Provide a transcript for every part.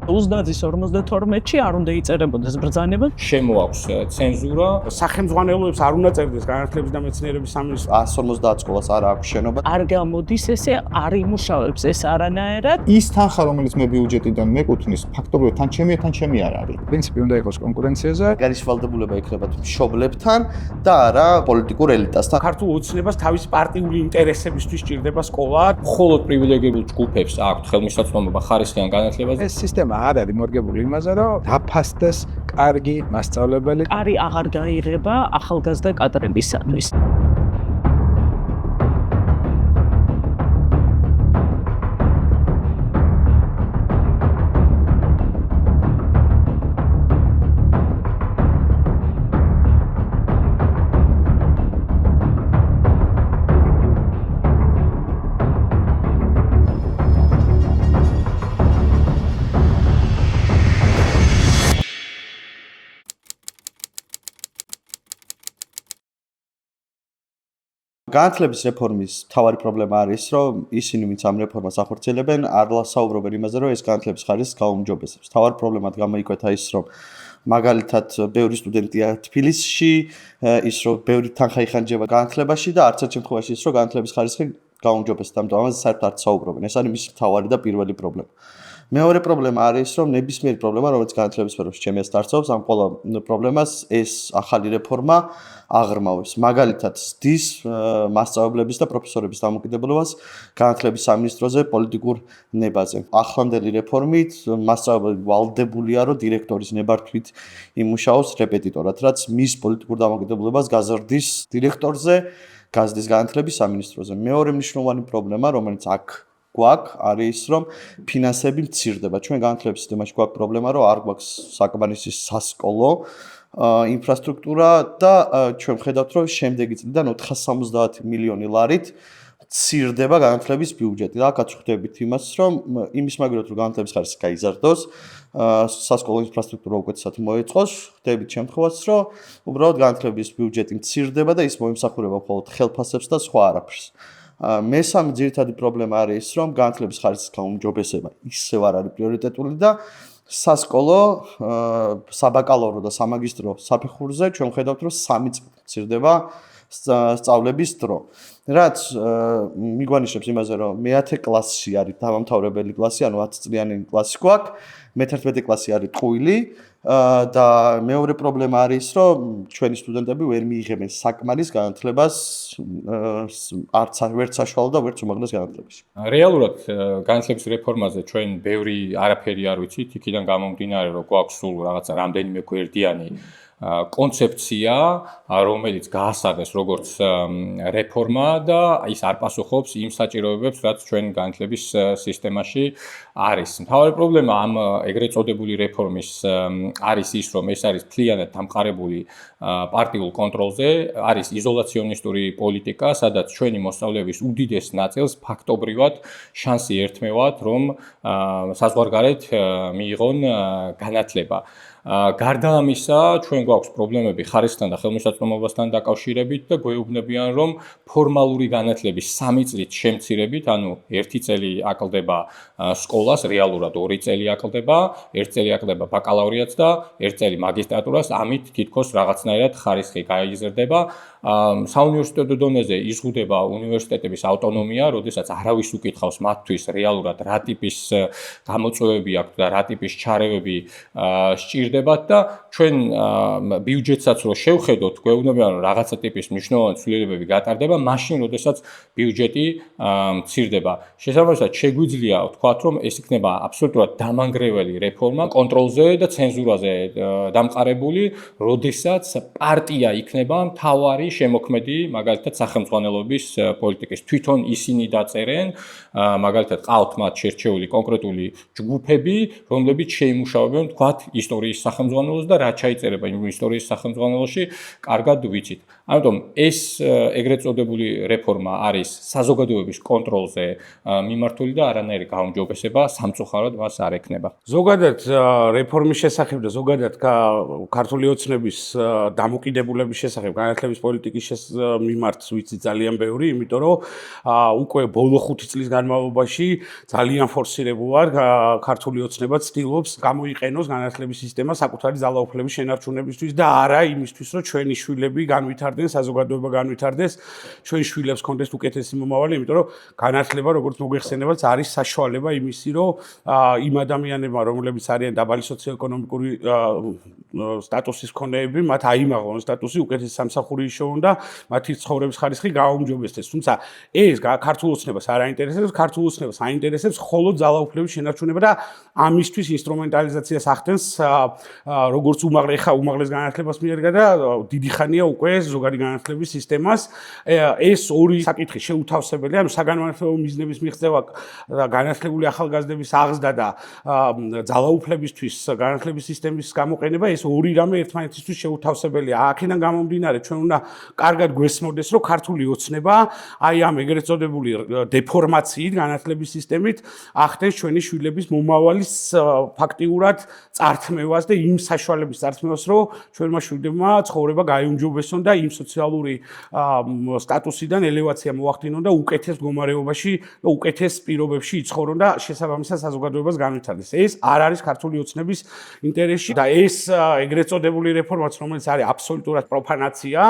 უსდაძის 52-ში არ უნდა იწერებოდეს ბრძანება. შემოაქვს ცენზურა. სახელმძღვანელოებს არ უნდა წერდეს განათლების და მეცნიერების სამინისტრო. 150 სკოლას არ აქვს შენობა. არ გამოდის ესე, არ იმუშავებს ეს არანაირად. ის თანხა, რომელიც მე ბიუჯეტიდან მეკუთვნის, ფაქტობრივად თან ჩემი არ არის. პრინციპი უნდა იყოს კონკურენციაზე. გარიშვალდებულება იქნება მშობლებთან და არა პოლიტიკურ ელიტასთან. ქართულ ოცნებას თავისი პარტიული ინტერესებისთვის ჭირდება სკოლა. მხოლოდ პრივილეგირებულ ჯგუფებს აქვთ ხელმისაწვდომობა ხარისხიან განათლებაზე. ეს სისტემა არ არის მორგებული იმაზე, რომ დაფასდეს კარგი მასწავლებელი. კარი აღარ გაიღება ახალგაზრდა კადრებისათვის. განათლების რეფორმის მთავარი პრობლემა არის, რომ ისინი, ვინც ამ რეფორმას ახორციელებენ, არ საუბრობენ იმაზე, რომ ეს განათლების ხარისხს გაუმჯობესებს. მთავარი პრობლემად გამოიკვეთა ის, რომ მაგალითად, ბევრი სტუდენტია თბილისში, ის რომ ბევრი თანხა იხანჯება განათლებაში და არც ერთ შემთხვევაში ის, რომ განათლების ხარისხი გაუმჯობესებს. ამიტომ ამაზე საერთოდ არ საუბრობენ. ეს არის მისი მთავარი და პირველი პრობლემა. მეორე პრობლემა არის, რომ ნებისმიერი პრობლემა, რომელიც განათლების სფეროში ჩემს არსებობს, ამ ყველა პრობლემას ეს ახალი რეფორმა აღრმავებს. მაგალითად, ზრდის მასწავლებლების და პროფესორების დამოკიდებულებას განათლების სამინისტროზე პოლიტიკურ ნებაზე. ახლანდელი რეფორმით მასწავლებლები ვალდებულია, რომ დირექტორის ნებართვით იმუშაოს რეპეტიტორად, რაც მის პოლიტიკურ დამოკიდებულებას გაზრდის დირექტორზე, გაზრდის განათლების სამინისტროზე. მეორე მნიშვნელოვანი პრობლემა, რომელიც აქ გვაქვს, არის რომ ფინანსები მცირდება. ჩვენ განათლების სისტემაში გვაქვს პრობლემა, რომ არ გვაქვს საკმარისი სასკოლო ინფრასტრუქტურა და ჩვენ ხედავთ, რომ შემდეგი წლიდან 470 მილიონი ლარით მცირდება განათლების ბიუჯეტი. და აქაც ხვდებით იმას, რომ იმის მაგალითად, რომ განათლების ხარისხი გაიზარდოს, სასკოლო ინფრასტრუქტურა უკეთესად მოეწყოს, ხვდებით შემთხვევას, რომ უბრალოდ განათლების ბიუჯეტი მცირდება და ის მოიმსახურება მხოლოდ ხელფასებს და სხვა არაფერს. მესამე ძირითადი პრობლემა არის ის, რომ განათლების ხარისხის გაუმჯობესება ისევ არ არის პრიორიტეტული და სასკოლო, საბაკალავრო და სამაგისტრო საფეხურზე ჩვენ ხედავთ, რომ 3 წელი მცირდება სწავლების დრო. რაც მიგვანიშნებს იმაზე, რომ მე-10 კლასში არის დამამთავრებელი კლასი, ანუ 10 წლიანი კლასი გვაქვს, მე-11 კლასი არის ტყუილი და მეორე პრობლემა არის, რომ ჩვენი სტუდენტები ვერ მიიღებენ საკმარის განათლებას არც ვერც საშუალო და ვერც უმაღლეს განათლებაში. რეალურად განათლების რეფორმაზე ჩვენ ბევრი არაფერი არ ვიცით, იქიდან გამომდინარე, რომ გვაქვს სულ რაღაცა რამდენიმე გვერდიანი კონცეფცია, რომელიც გაასაღეს როგორც რეფორმა და ის არ პასუხობს იმ საჭიროებებს, რაც ჩვენ განათლების სისტემაში არის. მთავარი პრობლემა ამ ეგრეთ წოდებული რეფორმის არის ის, რომ ეს არის მთლიანად დამყარებული პარტიულ კონტროლზე, არის იზოლაციონისტური პოლიტიკა, სადაც ჩვენი მოსწავლეების უდიდეს ნაწილს ფაქტობრივად შანსი ერთმევათ, რომ საზღვარგარეთ მიიღონ განათლება. გარდა ამისა, ჩვენ გვაქვს პრობლემები ხარისხთან და ხელმისაწვდომობასთან დაკავშირებით და გვეუბნებიან, რომ ფორმალური განათლების 3 წლით შემცირებით, ანუ 1 წელი აკლდება სკოლას, რეალურად 2 წელი აკლდება, 1 წელი აკლდება ბაკალავრიატს და 1 წელი მაგისტრატურას, ამით თითქოს რაღაცნაირად ხარისხი გაიზრდება. საუნივერსიტეტო დონეზე იზღუდება უნივერსიტეტების ავტონომია, როდესაც არავის უკითხავს მათთვის რეალურად რა ტიპის გამოწვევები აქვს და რა ტიპის ჩარევები სჭირდებათ და ჩვენ ბიუჯეტსაც რო შევხედოთ, გვეუბნებიან, რომ რაღაცა ტიპის მნიშვნელოვანი ცვლილებები გატარდება, მაშინ, როდესაც ბიუჯეტი მცირდება. შესაბამისად, შეგვიძლია ვთქვათ, რომ ეს იქნება აბსოლუტურად დამანგრეველი რეფორმა, კონტროლზე და ცენზურაზე დამყარებული, როდესაც პარტია იქნება მთავარი შემოქმედი, მაგალითად, სახელმძღვანელობის პოლიტიკის. თვითონ ისინი დაწერენ, მაგალითად, ყავთ მათ შერჩეული კონკრეტული ჯგუფები, რომლებიც შეიმუშავებენ, ვთქვათ, ისტორიის სახელმძღვანელოს და რა ჩაიწერება იმ ისტორიის სახელმძღვანელოში, კარგად ვიცით. ამიტომ ეს ეგრეთ წოდებული რეფორმა არის საზოგადოების კონტროლზე მიმართული და არანაირი გაუმჯობესება სამწუხაროდ მას არ ექნება. ზოგადად რეფორმის შესახებ და ზოგადად ქართული ოცნების დამოკიდებულების შესახებ განათლების პოლიტიკის მიმართ ვიცი ძალიან ბევრი, იმიტომ რომ უკვე ბოლო 5 წლის განმავლობაში ძალიან ფორსირებულად ქართული ოცნება ცდილობს გამოიყენოს განათლების სისტემა საკუთარი ძალაუფლების შენარჩუნებისთვის და არა იმისთვის, რომ ჩვენი შვილები განვითარდნენ, საზოგადოება განვითარდეს, ჩვენ შვილებს კონდეს უკეთესი მომავალი, იმიტომ რომ განათლება, როგორც მოგეხსენებათ, არის საშუალება იმისი, რომ იმ ადამიანებმა, რომლებიც არიან დაბალი სოციოეკონომიკური სტატუსის მქონეები, მათ აიმაღლონ სტატუსი, უკეთესი სამსახური იშოვონ და მათი ცხოვრების ხარისხი გააუმჯობესდეს. თუმცა ეს ქართულ ოცნებას არ აინტერესებს, ქართულ ოცნებას აინტერესებს მხოლოდ ძალაუფლების შენარჩუნება და ამისთვის ინსტრუმენტალიზაციას ახდენს როგორც უმაღლეს განათლებას მიერგა და დიდი ხანია უკვე ზოგადი განათლების სისტემას. ეს ორი საკითხი შეუთავსებელია, საგანმანათლებლო მიზნების მიღწევა და განათლებული ახალგაზრდების აღზრდა და ძალაუფლებისთვის განათლების სისტემის გამოყენება, ეს ორი რამე ერთმანეთისთვის შეუთავსებელია. აქედან გამომდინარე, ჩვენ უნდა კარგად გვესმოდეს, რომ ქართული ოცნება აი ამ ეგრეთ წოდებული დეფორმაციით განათლების სისტემით ახდენს ჩვენი შვილების მომავალის ფაქტიურად წართმევას და იმ საშუალების წართმევას, რომ ჩვენმა შვილებმა ცხოვრება გაიუმჯობესონ და იმ სოციალური სტატუსიდან ელევაცია მოახდინონ და უკეთეს მდგომარეობაში და უკეთეს პირობებში იცხოვრონ და შესაბამისად საზოგადოებას განვითარდეს. ეს არ არის ქართული ოცნების ინტერესში და ეს ეგრეთ წოდებული რეფორმაც, რომელიც არის აბსოლუტურად პროფანაცია,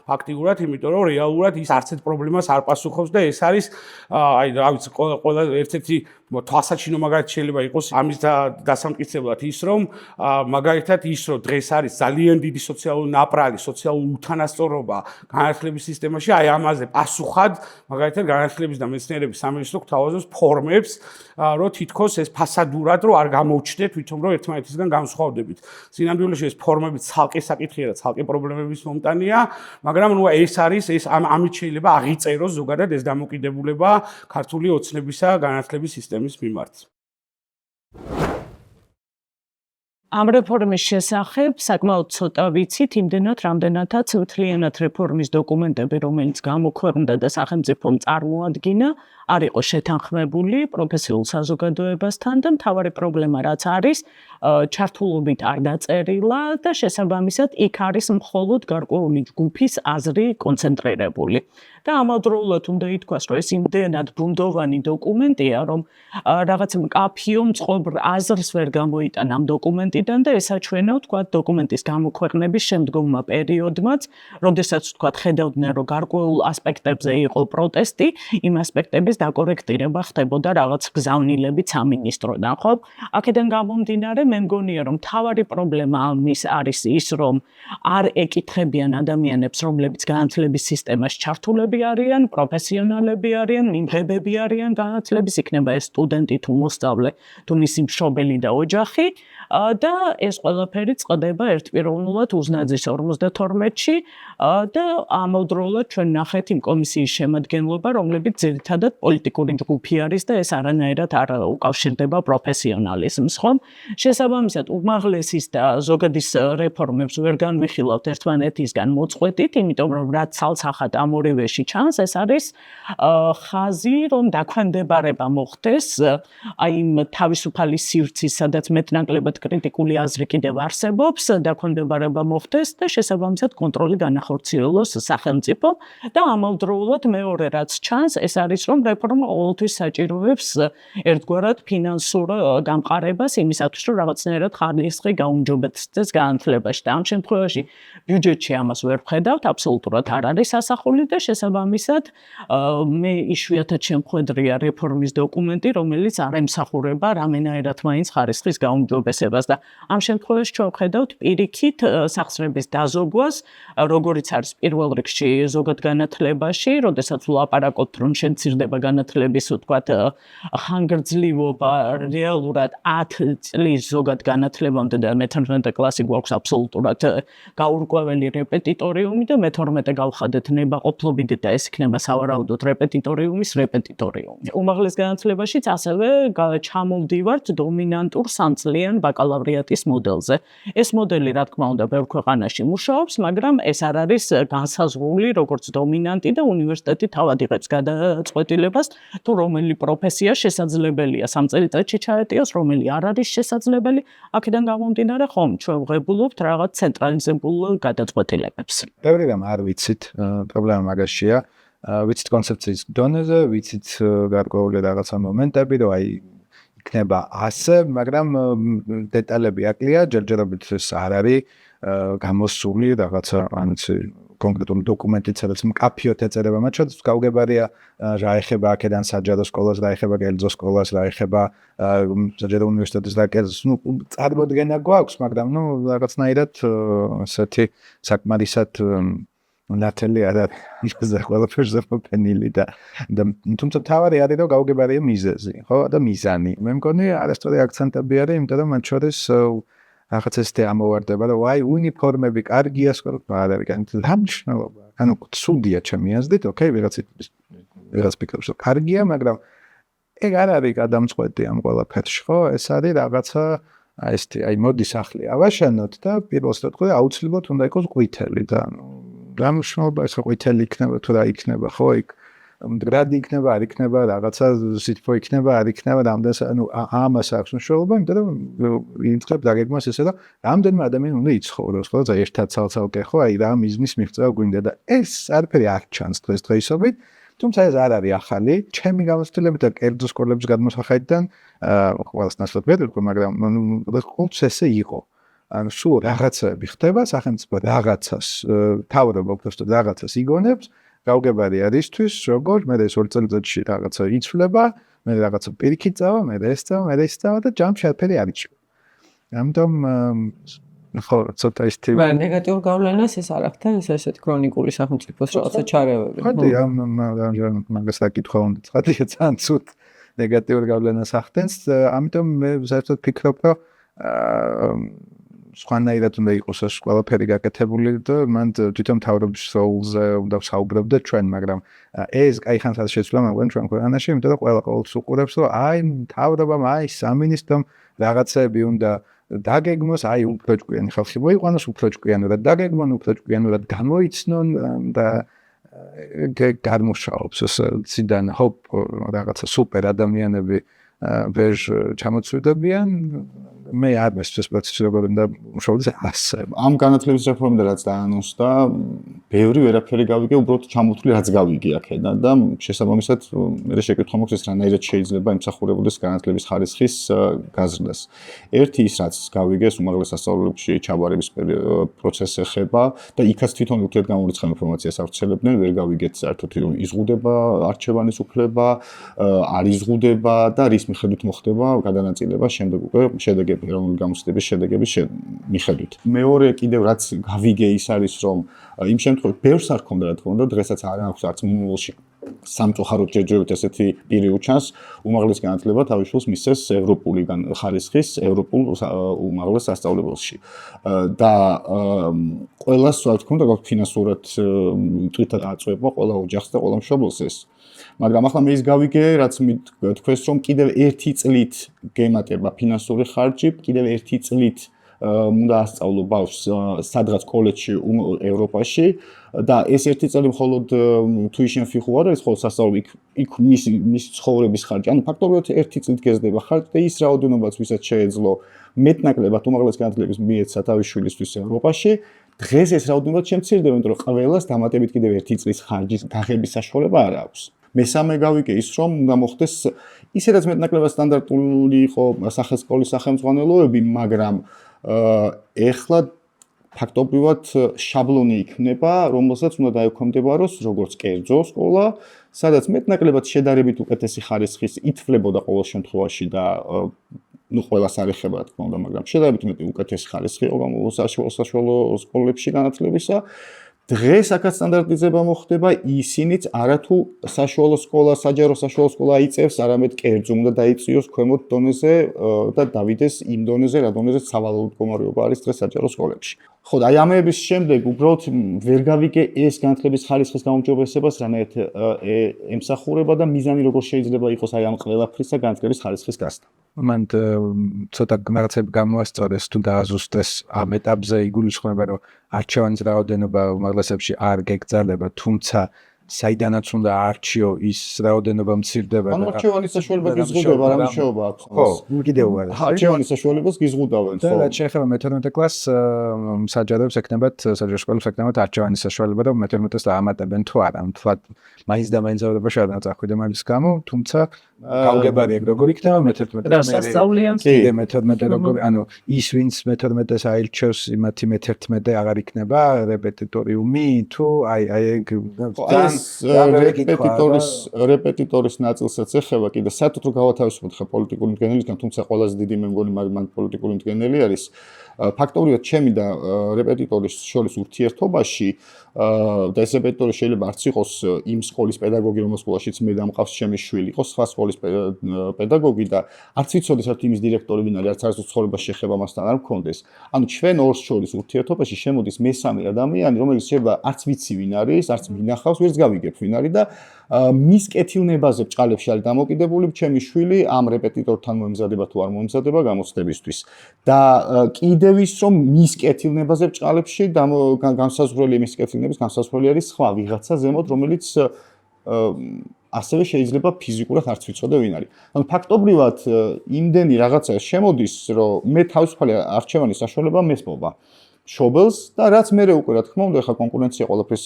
ფაქტიურად, იმიტომ რომ რეალურად ის არც ერთ პრობლემას არ პასუხობს და ეს არის აი რა ვიცი, ყველა ერთ-ერთი თვალსაჩინო მაგალითად შეიძლება იყოს ამის დასამტკიცებლად ის, რომ მაგალითად ის, რომ დღეს არის ძალიან დიდი სოციალური ნაპრალი, სოციალური უთანასწორობა განათლების სისტემაში, აი ამაზე პასუხად მაგალითად განათლების და მეცნიერების სამინისტრო გვთავაზობს ფორმებს, რომ თითქოს ეს ფასადურად რომ არ გამოჩნდეთ თვითონ რომ ერთმანეთისგან განსხვავდებით. სინამდვილეში ეს ფორმები ცალკე საკითხია და ცალკე პრობლემების მომტანია, მაგრამ ნუ ეს არის ეს ამით შეიძლება აღიწეროს ზოგადად ეს დამოკიდებულება ქართული ოცნებისა განათლების სისტემის მიმართ. ამ რეფორმის შესახებ საკმაოდ ცოტა ვიცით, იმდენად, რამდენადაც მთლიანად რეფორმის დოკუმენტები, რომელიც გამოქვეყნდა და სახელმწიფომ წარმოადგინა, არ იყო შეთანხმებული პროფესიულ საზოგადოებასთან და მთავარი პრობლემა რაც არის, ჩართულობით არ დაწერილა და შესაბამისად იქ არის მხოლოდ გარკვეული ჯგუფის აზრი კონცენტრირებული. და ამავდროულად უნდა ითქვას, რომ ეს იმდენად ბუნდოვანი დოკუმენტია, რომ რაღაც მკაფიო მწყობრ აზრს ვერ გამოიტან ამ დოკუმენტიდან და ესაჩვენა, ვთქვათ, დოკუმენტის გამოქვეყნების შემდგომმა პერიოდმაც, როდესაც ვთქვათ, ხედავდნენ, რომ გარკვეულ ასპექტებზე იყო პროტესტი, იმ ასპექტების დაკორექტირება ხდებოდა რაღაც გზავნილებით სამინისტროდან, ხო? აქედან გამომდინარე, მე მგონია, რომ მთავარი პრობლემა ამის არის ის, რომ არ ეკითხებიან ადამიანებს, რომლებიც განათლების სისტემაში ჩართულები არიან, პროფესიონალები არიან, მიმღებები არიან განათლების, იქნება ეს სტუდენტი თუ მოსწავლე, თუ მისი მშობელი და ოჯახი და ეს ყველაფერი წყდება ერთპიროვნულად უზნაძის 52-ში და ამავდროულად ჩვენ ნახეთ იმ კომისიის შემადგენლობა, რომლებიც ძირითადად პოლიტიკური ჯგუფი არის და ეს არანაირად არ უკავშირდება პროფესიონალიზმს, ხომ? შესაბამისად, უმაღლესის და ზოგადის რეფორმებს ვერ განვიხილავთ ერთმანეთისგან მოწყვეტით, იმიტომ რომ რაც ცალსახად ამ ორივეში ჩანს, ეს არის ხაზი, რომ დაქვემდებარება მოხდეს აი იმ თავისუფალი სივრცის, სადაც მეტნაკლებად კრიტიკული აზრი კიდევ არსებობს, დაქვემდებარება მოხდეს და შესაბამისად კონტროლი განახორციელოს სახელმწიფო და ამავდროულად მეორე რაც ჩანს, ეს არის რომ რეფორმა ყოველთვის საჭიროებს ერთგვარად ფინანსურ გამყარებას იმისათვის, რომ რაღაცნაირად ხარისხი გაუმჯობესდეს განათლებაში და ამ შემთხვევაში ბიუჯეტში ამას ვერ ვხედავთ, აბსოლუტურად არ არის ასახული და შესაბამისად მე იშვიათად შემხედრია რეფორმის დოკუმენტი, რომელიც არ ემსახურება რამენაირად მაინც ხარისხის გაუმჯობესებას და ამ შემთხვევაში ჩვენ ვხედავთ პირიქით სახსრების დაზოგვას, როგორც არის პირველ რიგში ზოგად განათლებაში, როდესაც ვლაპარაკობთ, რომ შემცირდება განათლების ვთქვათ ხანგრძლივობა რეალურად 10 წლის ზოგად განათლებამდე და მე-11 კლასი გვაქვს აბსოლუტურად გაურკვეველი რეპეტიტორიუმი და მე-12 გავხადეთ ნებაყოფლობით და ეს იქნება სავარაუდოდ რეპეტიტორიუმის რეპეტიტორიუმი. უმაღლეს განათლებაშიც ასევე ჩამოვდივართ დომინანტურ სამწლიან ბაკალავრიატის მოდელზე. ეს მოდელი, რა თქმა უნდა, ბევრ ქვეყანაში მუშაობს, მაგრამ ეს არ არის განსაზღვრული როგორც დომინანტი და უნივერსიტეტი თავად იღებს გადაწყვეტილებას, თუ რომელი პროფესია შესაძლებელია 3 წელიწადში ჩაეტიოს, რომელი არ არის შესაძლებელი. აქედან გამომდინარე, ხომ, ჩვენ ვღებულობთ რაღაც ცენტრალიზებულ გადაწყვეტილებებს. ბევრი რამ არ ვიცით, პრობლემა მაგაშია. ვიცით კონცეფციის დონეზე, ვიცით გარკვეული რაღაცა მომენტები, რომ აი იქნება ასე, მაგრამ დეტალები აკლია, ჯერჯერობით ეს არ არის გამოსული რაღაცა, ანიცი კონკრეტული დოკუმენტით, სადაც მკაფიოდ ეწერება, მათ შორის გაუგებარია რა ეხება აქედან საჯარო სკოლას, რა ეხება კერძო სკოლას, რა ეხება საჯარო უნივერსიტეტის და კერძოს, წარმოდგენა გვაქვს, მაგრამ რაღაცნაირად ასეთი საკმარისად ნათელი არ არის ყველაფერზე მოფენილი და თუმცა თავარი არის რომ გაუგებარია მიზეზი, ხო და მიზანი. მე მგონი არასწორი აქცენტები არის, იმიტომ რომ მათ შორის რაღაც ესეთი ამოვარდება, რომ აი უნიფორმები კარგია სკოლაში, არ არის კარგი. რა მნიშვნელობა? ანუ ცუდია ჩემი აზრით, ოკეი, ვიღაც ფიქრობს, რომ კარგია, მაგრამ ეგ არ არის გადამწყვეტი ამ ყველაფერში, ხო? ეს არის რაღაცა ესეთი, აი მოდი სახლი ავაშენოთ და პირველ სიტყვაზე აუცილებლად უნდა იყოს ყვითელი და რა მნიშვნელობა ეს ყვითელი იქნება თუ რა იქნება, ხო? იქ მდგრადი იქნება, არ იქნება, რაღაცა სითბო იქნება, არ იქნება, რამდენს ანუ ამას აქვს მნიშვნელობა, იმიტომ რომ იწყებ დაგეგმოს ესე რომ რამდენმა ადამიანმა უნდა იცხოვროს, ხო? და ერთად ცალ-ცალკე, ხო? აი რა მიზნის მიღწევა გვინდა და ეს არაფერი არ ჩანს დღესდღეობით. თუმცა ეს არ არის ახალი. ჩემი გამოცდილებით და კერძო სკოლების გადმოსახედიდან ყველას ნაცვლად ვერ ვიტყვი, მაგრამ ყოველთვის ესე იყო. ანუ სულ რაღაცები ხდება, სახელმწიფო რაღაცას, თავრობა უბრალოდ რაღაცას იგონებს, გაუგებარი არისთვის, როგორ მე ეს 2 წელიწადში რაღაცა იცვლება, მე რაღაცა პირიქით წავა, მე ეს წავა და ჯამში არაფერი არ იჭირა. ამიტომ ხო, ცოტა ისეთი ნეგატიურ გავლენას ეს არ აქვს ეს ესეთი ქრონიკული სახელმწიფოს რაღაცა ჩარევები. ხოდი მაგას საკითხვა უნდა ცხადია, ძალიან ცუდ ნეგატიურ გავლენას ახდენს, ამიტომ მე საერთოდ ფიქრობ, რომ სხვანაირად უნდა იყოს ეს ყველაფერი გაკეთებული და მან თვითონ მთავრობის როლზე უნდა საუბრობდეთ ჩვენ, მაგრამ ეს კაი ხანს შეცვლა მაგრამ ჩვენ ქვეყანაში, იმიტომ რომ ყოველთვის უყურებს, რომ აი მთავრობამ, აი სამინისტრომ რაღაცები უნდა დაგეგმოს, აი უფრო ჭკვიანი ხალხი მოიყვანოს, უფრო ჭკვიანურად დაგეგმონ, უფრო ჭკვიანურად გამოიცნონ და გადმუშაობს ეს ციდან ჰოპ რაღაცა სუპერ ადამიანები ვერ ჩამოწვიდებიან. მე არ მესწრებს პროცესი როგორ უნდა მუშაობდეს ასე. ამ განათლების რეფორმიდან რაც დაანონსდა, ბევრი ვერაფერი გავიგე, უბრალოდ ჩამოთვლი რაც გავიგე აქედან და შესაბამისად მე შეკითხვა მაქვს ეს რანაირად შეიძლება იმსახურებოდეს განათლების ხარისხის გაზრდას. ერთი ის რაც გავიგე, უმაღლეს სასწავლებლებში ჩაბარების პროცესს ეხება და იქაც თვითონ ურთიერთგამორიცხავ ინფორმაციას ავრცელებდნენ, ვერ გავიგეთ საერთოდ იზღუდება არჩევანის უფლება, არ იზღუდება და რის მიხედვით მოხდება გადანაწილება შემდეგ უკვე შედეგები ეროვნული გამოცდების შედეგების მიხედვით. მეორე კიდევ რაც გავიგე ის არის რომ იმ შემთხვევაში ბევრს არ ქონდა რა თქმა უნდა დღესაც არ აქვს არც მომავალში სამწუხაროდ ჯერჯერობით ესეთი პირი უჩანს უმაღლეს განათლება თავისუფლს მისცეს ევროპული ხარისხის ევროპულ უმაღლეს სასწავლებელში და ყველას რა თქმა უნდა გაქვს ფინანსურად თვითონ აწვება ყველა ოჯახს და ყველა მშობელს ეს მაგრამ ახლა მე ის გავიგე რაც თქვენს რომ კიდევ ერთი წლით გემატება ფინანსური ხარჯი კიდევ ერთი წლით უნდა ასწავლო ბავშვს სადღაც კოლეჯში ევროპაში და ეს ერთი წელი მხოლოდ tuition-fee ხო არა ეს ხოლმე სასწავლო იქ მის ცხოვრების ხარჯი ანუ ფაქტობრივად ერთი წლით გეზდება ხარჯი და ის რაოდენობაც ვისაც შეეძლო მეტნაკლებად უმაღლეს განათლების მიეცა თავის შვილისთვის ევროპაში დღეს ეს რაოდენობა შემცირდება იმიტომ რომ ყველას დამატებით კიდევ ერთი წლის ხარჯის გაღების საშუალება არ აქვს მესამე გავიგე ის რომ უნდა მოხდეს ისედაც მეტნაკლებად სტანდარტული იყო სახელმწიფო სახელმძღვანელოები მაგრამ ეხლა ფაქტობრივად შაბლონი იქნება, რომელსაც უნდა დაექვემდებაროს როგორც კერძო სკოლა, სადაც მეტნაკლებად შედარებით უკეთესი ხარისხის ითვლებოდა ყოველ შემთხვევაში და ყველას არ ეხება რა თქმა უნდა, მაგრამ შედარებით მეტი უკეთესი ხარისხი საშუალო სკოლებში განათლებისა დღეს აქაც სტანდარტიზება მოხდება, ისინიც არათუ საშუალო სკოლა, საჯარო საშუალო სკოლა აიწევს, არამედ კერძო უნდა დაიწიოს ქვემოთ დონეზე და დავიდეს იმ დონეზე, რა დონეზეც სავალალო მდგომარეობა არის დღეს საჯარო სკოლებში. ხო, აი ამების შემდეგ უბრალოდ ვერ გავიგე ეს განათლების ხარისხის გაუმჯობესებას რანაირად ემსახურება და მიზანი როგორ შეიძლება იყოს აი ამ ყველაფრისა განათლების ხარისხის გასწრა. მან ცოტა რაღაცები გამოასწორეს თუ დააზუსტეს ამ ეტაპზე იგულისხმება რომ არჩევანის რაოდენობა უმაღლესებში არ გეგრძალება, თუმცა საიდანაც უნდა არჩიო ის რაოდენობა მცირდება ანუ არჩევანის საშუალება გიზღუდება, რა მნიშვნელობა აქვს? ხო, კიდევ არა. არჩევანის საშუალებას გიზღუდავენ, და ხო? რაც შეეხება მე-12 კლასს საჯაროებს ექნებათ საჯარო სკოლებს ექნებათ არჩევანის საშუალება და მე-12-ს დაამატებენ თუ არა. თქვა მაინც და მაინც ზავდებაში არ დაწახვიდა მაგის გამო, თუმცა გავგებარი ეგ როგორ იქნება მე-11-ს რა სასწავლიან კიდე მე-12 როგორ ანუ ის ვინც მე-12-ს აირჩევს იმათი მე-11 აღარ იქნება რეპეტიტორიუმი თუ აი ეგ რეპეტიტორის ნაწილსაც ეხება კიდე საერთოდ რომ გავათავისუფლოთ ხა პოლიტიკური მდგენელისგან, თუმცა ყველაზე დიდი მე მგონი მან პოლიტიკური მდგენელი არის. ფაქტობრივად ჩემი და რეპეტიტორის შორის ურთიერთობაში და ეს რეპეტიტორი შეიძლება არც იყოს იმ სკოლის პედაგოგი, რომელ სკოლაშიც მე დამყავს ჩემი შვილი, იყოს სხვა სკოლის პედაგოგი და არც ვიცოდი საერთოდ იმის დირექტორი ვინ არის, არც არასდროს ცხოვრებაში შეხება მასთან არ მქონდეს. ანუ ჩვენ ორს შორის ურთიერთობაში შემოდის მესამე ადამიანი, რომელიც შეიძლება არც ვიცი ვინ არის, არც მინახავს, ვერც გავიგებ ვინ არის და მის კეთილნებაზე ბჭყალებში არის დამოკიდებული ჩემი შვილი ამ რეპეტიტორთან მოემზადება თუ არ მოემზადება გამოცდებისთვის. და კიდევ ის რომ მის კეთილნებაზე ბჭყალებში განსაზღვრელი მის კეთილნების განსაზღვრელი არის სხვა ვიღაცა ზემოთ, რომელიც ასევე შეიძლება ფიზიკურად არც ვიცოდე ვინ არის. ანუ ფაქტობრივად იმდენი რაღაცა შემოდის, რომ მე თავისუფალი არჩევანის საშუალება მესმობა მშობელს და რაც მე უკვე რა თქმა უნდა ხა კონკურენცია ყველაფრის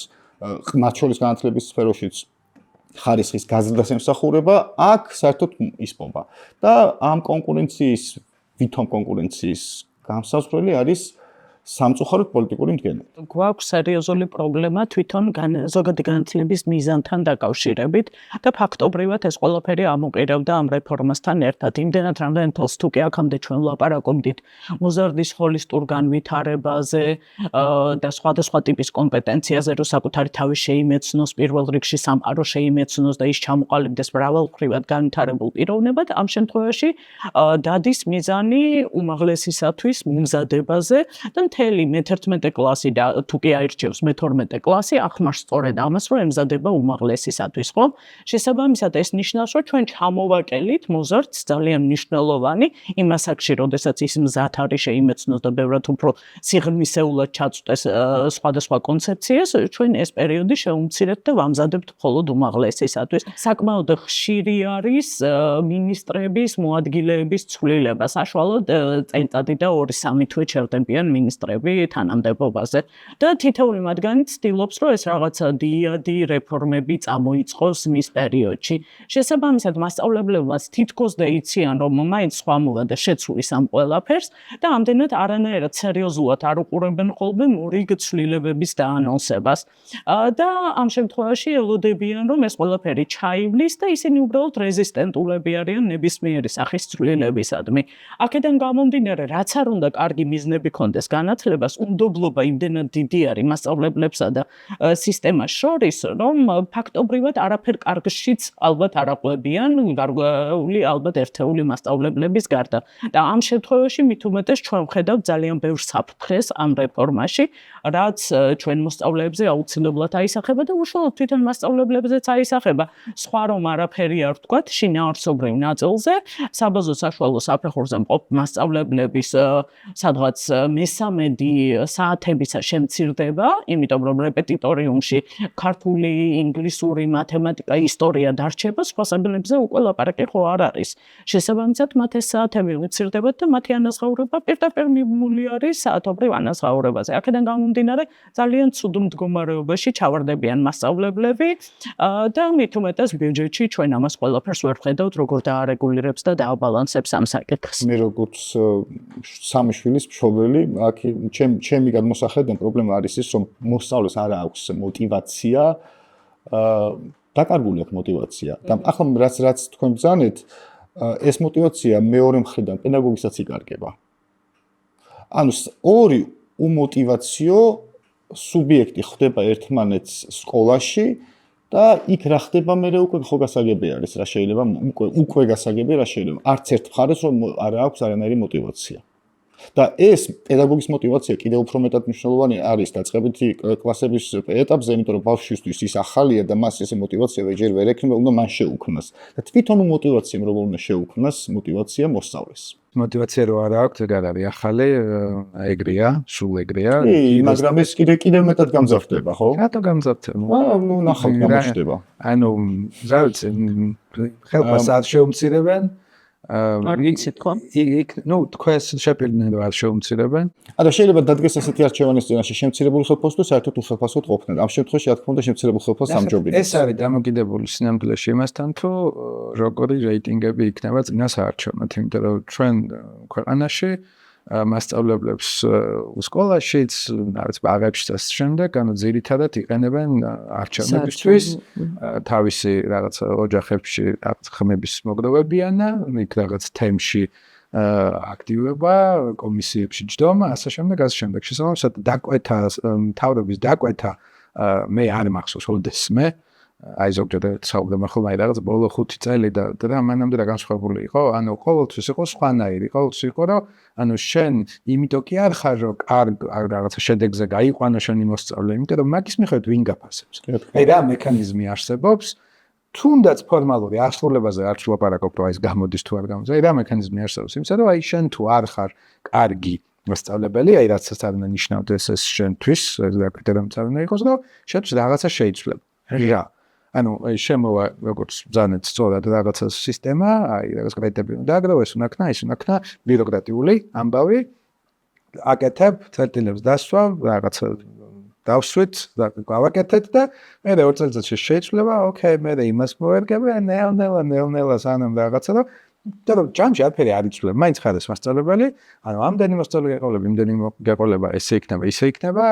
მათ შორის განათლების სფეროშიც ხარისხის გაზრდას ემსახურება, აქ საერთოდ ისპობა. და ამ კონკურენციის, ვითომ კონკურენციის გამსაზღვრელი არის სამწუხაროდ პოლიტიკური მდგენელი. გვაქვს სერიოზული პრობლემა თვითონ ზოგადი განათლების მიზანთან დაკავშირებით და ფაქტობრივად ეს ყველაფერი ამოყირავდა ამ რეფორმასთან ერთად. იმდენად რამდენად თავს თუ კი აქამდე ჩვენ ვლაპარაკობდით მოზარდის ჰოლისტურ განვითარებაზე და სხვადასხვა ტიპის კომპეტენციაზე, რომ საკუთარი თავი შეიმეცნოს, პირველ რიგში სამყარო შეიმეცნოს და ის ჩამოყალიბდეს მრავალმხრივად განვითარებულ პიროვნებად, ამ შემთხვევაში დადის მიზანი უმაღლესისათვის მომზადებაზე და მთელი მე-11 კლასი და თუ კი აირჩევს მე-12 კლასი, ახმარს სწორედ ამას, რომ ემზადება უმაღლესისათვის, ხო? შესაბამისად, ეს ნიშნავს, რომ ჩვენ ჩამოვაკელით მოზარდს ძალიან მნიშვნელოვანი იმ ასაკში, როდესაც ის მზად არის შეიმეცნოს და ბევრად უფრო სიღრმისეულად ჩაწვდეს სხვადასხვა კონცეფციას, ჩვენ ეს პერიოდი შევუმცირებთ და ვამზადებთ მხოლოდ უმაღლესისათვის. საკმაოდ ხშირი არის მინისტრების, მოადგილეების ცვლილება, საშუალოდ წელიწადი და 2-3 თვე ჩერდებიან მინისტრები თანამდებობაზე და თითოეული მათგანი ცდილობს, რომ ეს რაღაცა დიადი რეფორმები წამოიწყოს მის პერიოდში. შესაბამისად, მასწავლებლებმა თითქოს და იციან, რომ მაინც სხვა მოვა და შეცვლის ამ ყველაფერს და ამდენად არანაირად სერიოზულად არ უყურებენ ხოლმე მორიგ ცვლილებების დაანონსებას. და ამ შემთხვევაში ელოდებიან, რომ ეს ყველაფერი ჩაივლის და ისინი უბრალოდ რეზისტენტულები არიან ნებისმიერი სახის ცვლილებისადმი. აქედან გამომდინარე, რაც არ უნდა კარგი მიზნები ქონდეს განათლებას, უნდობლობა იმდენად დიდი არის მასწავლებლებსა და სისტემას შორის, რომ ფაქტობრივად არაფერ კარგშიც ალბათ არ აყვებიან, გარკვეული ალბათ ერთეული მასწავლებლების გარდა. და ამ შემთხვევაში მით უმეტეს ჩვენ ვხედავთ ძალიან ბევრ საფრთხეს ამ რეფორმაში, რაც ჩვენ მოსწავლეებზე აუცილებლად აისახება და უშუალოდ თვითონ მასწავლებლებზეც აისახება. სხვა რომ არაფერი არ ვთქვათ, შინაარსობრივ ნაწილზე, საბაზო საშუალო საფეხურზე მყოფ მასწავლებლების სადღაც მესამედი საათებისა შემცირდება, იმიტომ რომ რეპეტიტორიუმში ქართული, ინგლისური, მათემატიკა, ისტორია დარჩება, სხვა საგნებზე უკვე ლაპარაკი ხო არ არის. შესაბამისად, მათ ეს საათები მცირდებათ და მათი ანაზღაურება პირდაპირ მიმული არის საათობრივ ანაზღაურებაზე. აქედან გამომდინარე, ძალიან ცუდ მდგომარეობაში ჩავარდებიან მასწავლებლები და მით უმეტეს ბიუჯეტში ჩვენ ამას ყველაფერს ვერ ვხედავთ, როგორ დაარეგულირებს და დააბალანსებს ამ საკითხს. მე როგორც სამი შვილის მშობელი, აქ ჩემი გადმოსახედიდან პრობლემა არის ის, რომ მოსწავლეს არ აქვს мотиваცია, დაკარგული აქვს мотиваცია. და ახლა რაც თქვენ ბრძანეთ, ეს мотиваცია მეორე მხრიდან პედაგოგისაც იკარგება. ანუ ორი უმოტივაციო სუბიექტი ხვდება ერთმანეთს სკოლაში და იქ რა ხდება მე უკვე ხო გასაგები არის რა შეიძლება უკვე გასაგები რა შეიძლება არც ერთ მხარეს რომ არ აქვს არანაირი мотиваცია და ეს პედაგოგის мотиваცია კიდევ უფრო მეტად მნიშვნელოვანი არის დაწყებითი კლასების ეტაპზე, იმიტომ რომ ბავშვისთვის ის ახალია და მას ესე мотиваცია ვეჯერ ვერ ექნება, უნდა მან შეუქმნას. და თვითონ мотиваციამ რომ უნდა შეუქმნას, мотиваცია მოსწავლეს. мотиваცია რო არ აქვს, ეგ არ არის ახალი, ეგრეა, სულ ეგრეა. მაგრამ ეს კიდევ მეტად გამძაფრდება, ხო? რატო გამძაფრდება? ნუ ნახავთ გამოჩნდება. ანუ ზავც ხელფას არ შეუმცირებენ. არიცით ხო? იქ ნუ თქვენს შეპირდნენ რომ არ შეუმცირებენ. არა შეიძლება დადგეს ასეთი არჩევანის წინაშე შემცირებული ხელფასს თუ საერთოდ უხელფასოდ ყოფნა. ამ შემთხვევაში რა თქმა უნდა შემცირებულ ხელფასს ამჯობინებს. ეს არის დამოკიდებული სინამდვილეში იმასთან თუ როგორი რეიტინგები იქნება წინა საარჩევნოდ, იმიტომ რომ ჩვენ ქვეყანაში მასწავლებლებს სკოლაშიც, რაღაც ბაღებში და შემდეგ, ანუ ძირითადად იყენებენ არჩევნებისთვის თავისი რაღაც ოჯახებში ხმების მოგროვებიანა, იქ რაღაც თემში აქტივობა, კომისიებში ჯდომა, ასე შემდეგ. შესაბამისად, დაკვეთა, მთავრობის დაკვეთა მე არ მახსოვს ოდესმე აი ზოგადად საუბრობ ხოლმე რაღაც ბოლო 5 წელი და მანამდე რა განსხვავებული იყო, ანუ ყოველთვის იყო სხვანაირი, ყოველთვის იყო რომ ანუ შენ იმიტომ კი არ ხარ რომ რაღაცა შედეგზე გაიყვანო შენი მოსწავლე, იმიტომ რომ მაგის მიხედვით ვინ გაფასებს. აი რა მექანიზმი არსებობს, თუნდაც ფორმალური ასრულებაზე არ შევაპარაკობ, რომ ეს გამოდის თუ არ გამოდის. აი რა მექანიზმი არსებობს, იმიტომ რომ აი შენ თუ არ ხარ კარგი მოსწავლებელი, აი რაცაც არ უნდა ნიშნავდეს ეს შენთვის, ეს რა კრიტერიუმიც არ უნდა იყოს, რომ შენთვის რაღაცა შეიცვლება. რა ანუ შემოვა როგორც ბრძანეთ სწორად რაღაცა სისტემა, აი რაღაც კრიტერიუმები უნდა აგროვეს, უნდა ქნა, ის უნდა ქნა, ბიუროკრატიული ამბავი აკეთებ, წერტილებს დასვა, რაღაცა დავსვით, გავაკეთეთ და მე 2 წელიწადში შეიცვლება, ოკეი, მე იმას მოვერგები, ნელ-ნელა სანამ რაღაცა და ჯამში არაფერი არ იცვლება, მაინც ხარ ეს მასწავლებელი, ანუ ამდენი მოსწავლე გაყოლება, იმდენი გაყოლება, ესე იქნება, ისე იქნება,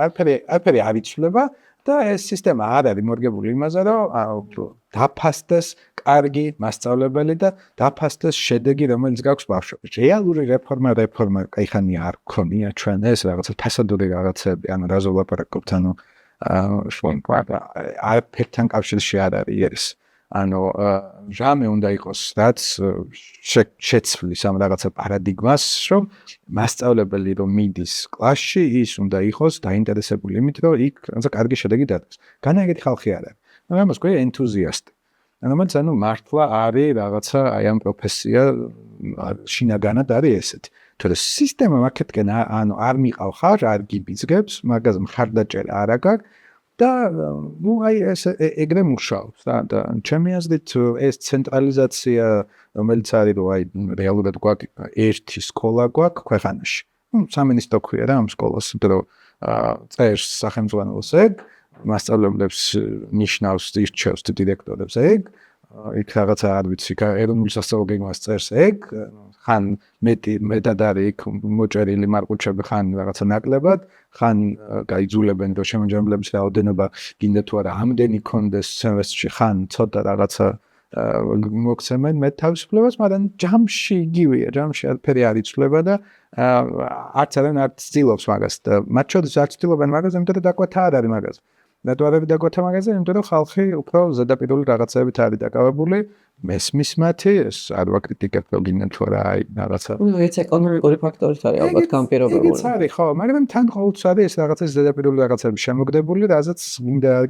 არაფერი არ იცვლება. და ეს სისტემა არ არის მორგებული იმაზე, რომ დაფასდეს კარგი მასწავლებელი და დაფასდეს შედეგი, რომელიც გაქვს ბავშვებს. რეალური რეფორმა კაიხანი არ გქონია ჩვენ ეს რაღაცა ფასადური რაღაცები, ანუ რა ზოლაპარაკობთ, ანუ არაფერთან კავშირში არ არის ეს. ანუ რამე უნდა იყოს, რაც შეცვლის ამ რაღაცა პარადიგმას, რომ მასწავლებელი რომ მიდის კლასში, ის უნდა იყოს დაინტერესებული იმით, რომ იქ რაღაცა კარგი შედეგი დადგეს. განაგეთი ხალხი არ არის. მაგრამ მას გვია ენთუზიასტი. რომელიც ანუ მართლა არის რაღაცა აი ამ პროფესია შინაგანად არის ესეთი. თორე სისტემა მაკეთკენ ანუ არ მიყავ არ გიბიძგებს, მაგაზე მხარდაჭერა არ აქვს. და ნუ აი ეს ეგრე მუშაობს და ჩემი აზრით ეს ცენტრალიზაცია რომელიც არის რომ აი რეალურად გვაქვს ერთი სკოლა გვაქვს ქვეყანაში. ნუ სამინისტრო ქვია რა ამ სკოლას, იმიტომ რომ წერს სახელმწიფოს ეგ, მასწავლებლებს ნიშნავს ირჩევს დირექტორებს ეგ, იქ რაღაცა არ ვიცი, ეროვნული სასწავლო გეგმას წერს ეგ, ხან მეტად არის იქ მოჭერილი მარყუჩები, ხან რაღაცა ნაკლებად, ხან გაიძულებენ რომ შემოჯამებლების რაოდენობა გინდა თუ არა ამდენი კონდეს სემესტრში, ხან ცოტა რაღაცა მოგცემენ მე თავისუფლებას, მაგრამ ჯამში იგივეა, ჯამში არაფერი არ იცვლება და არც არ ცდილობს მაგას და მათ შორის არ ცდილობენ მაგას, იმიტომ რომ დაკვეთა არ არის მაგაზე. რატო არ არის დაკვეთა მაგაზე? იმიტომ რომ ხალხი უფრო ზედაპირული რაღაცეებით არის დაკავებული. მესმის მათი, ეს არ ვაკრიტიკებ, რომ გინდა თუ არა აი რაღაცა. ნუ ეს ეკონომიკური ფაქტორით არის ალბათ განპირობებული. ეს არის ხო, მაგრამ თან ყოველთვის არის ეს რაღაცა ზედაპირული რაღაცები შემოგდებული, რაზეც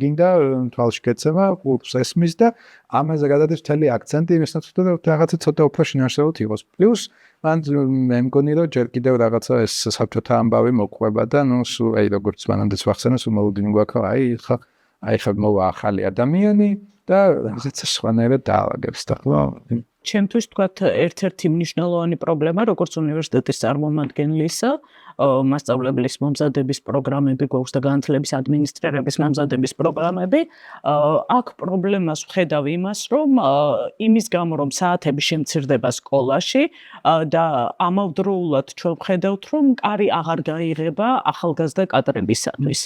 გინდა თვალში გეცემა, ყურს ესმის და ამაზე გადადის მთელი აქცენტი იმისათვის, რომ რაღაცა ცოტა უფრო შინაარსებად იყოს. პლუს მან მე მგონი რომ ჯერ კიდევ რაღაცა ეს საბჭოთა ამბავი მოყვება და ნუ სულ აი როგორც მანამდეც ვახსენე, სულ მოლოდინი გვაქვს, აი ხა მოვა ახალი ადამიანი და რაღაცა სხვანაირად დაალაგებს და ხო ჩემთვის თქვათ ერთ-ერთი მნიშვნელოვანი პრობლემა როგორც უნივერსიტეტის წარმომადგენლისა მასწავლებლის მომზადების პროგრამები გვაქვს და განათლების ადმინისტრირების მომზადების პროგრამები აქ პრობლემას ვხედავ იმას რომ იმის გამო რომ საათები შემცირდება სკოლაში და ამავდროულად ჩვენ ვხედავთ რომ კარი აღარ გაიღება ახალგაზრდა კადრებისათვის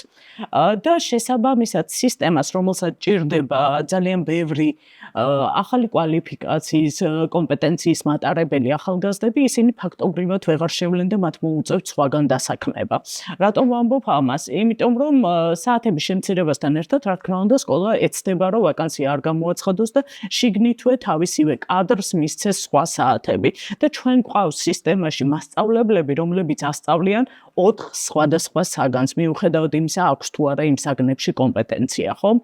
და შესაბამისად სისტემას რომელსაც ჭირდება ძალიან ბევრი ახალი კვალიფიკაციის კომპეტენციის მატარებელი ახალგაზრდები ისინი ფაქტობრივად ვეღარ შევლენ და მათ მოუწევთ სხვაგან მრავალწლიან დასაქმება. რატომ ვამბობ ამას? იმიტომ რომ საათების შემცირებასთან ერთად რა თქმა უნდა სკოლა ეცდება რომ ვაკანსია არ გამოაცხადოს და შიგნითვე თავისივე კადრს მისცეს სხვა საათები და ჩვენ გვყავს სისტემაში მასწავლებლები რომლებიც ასწავლიან 4 სხვადასხვა საგანს მიუხედავად იმისა აქვს თუ არა იმ საგნებში კომპეტენცია ხომ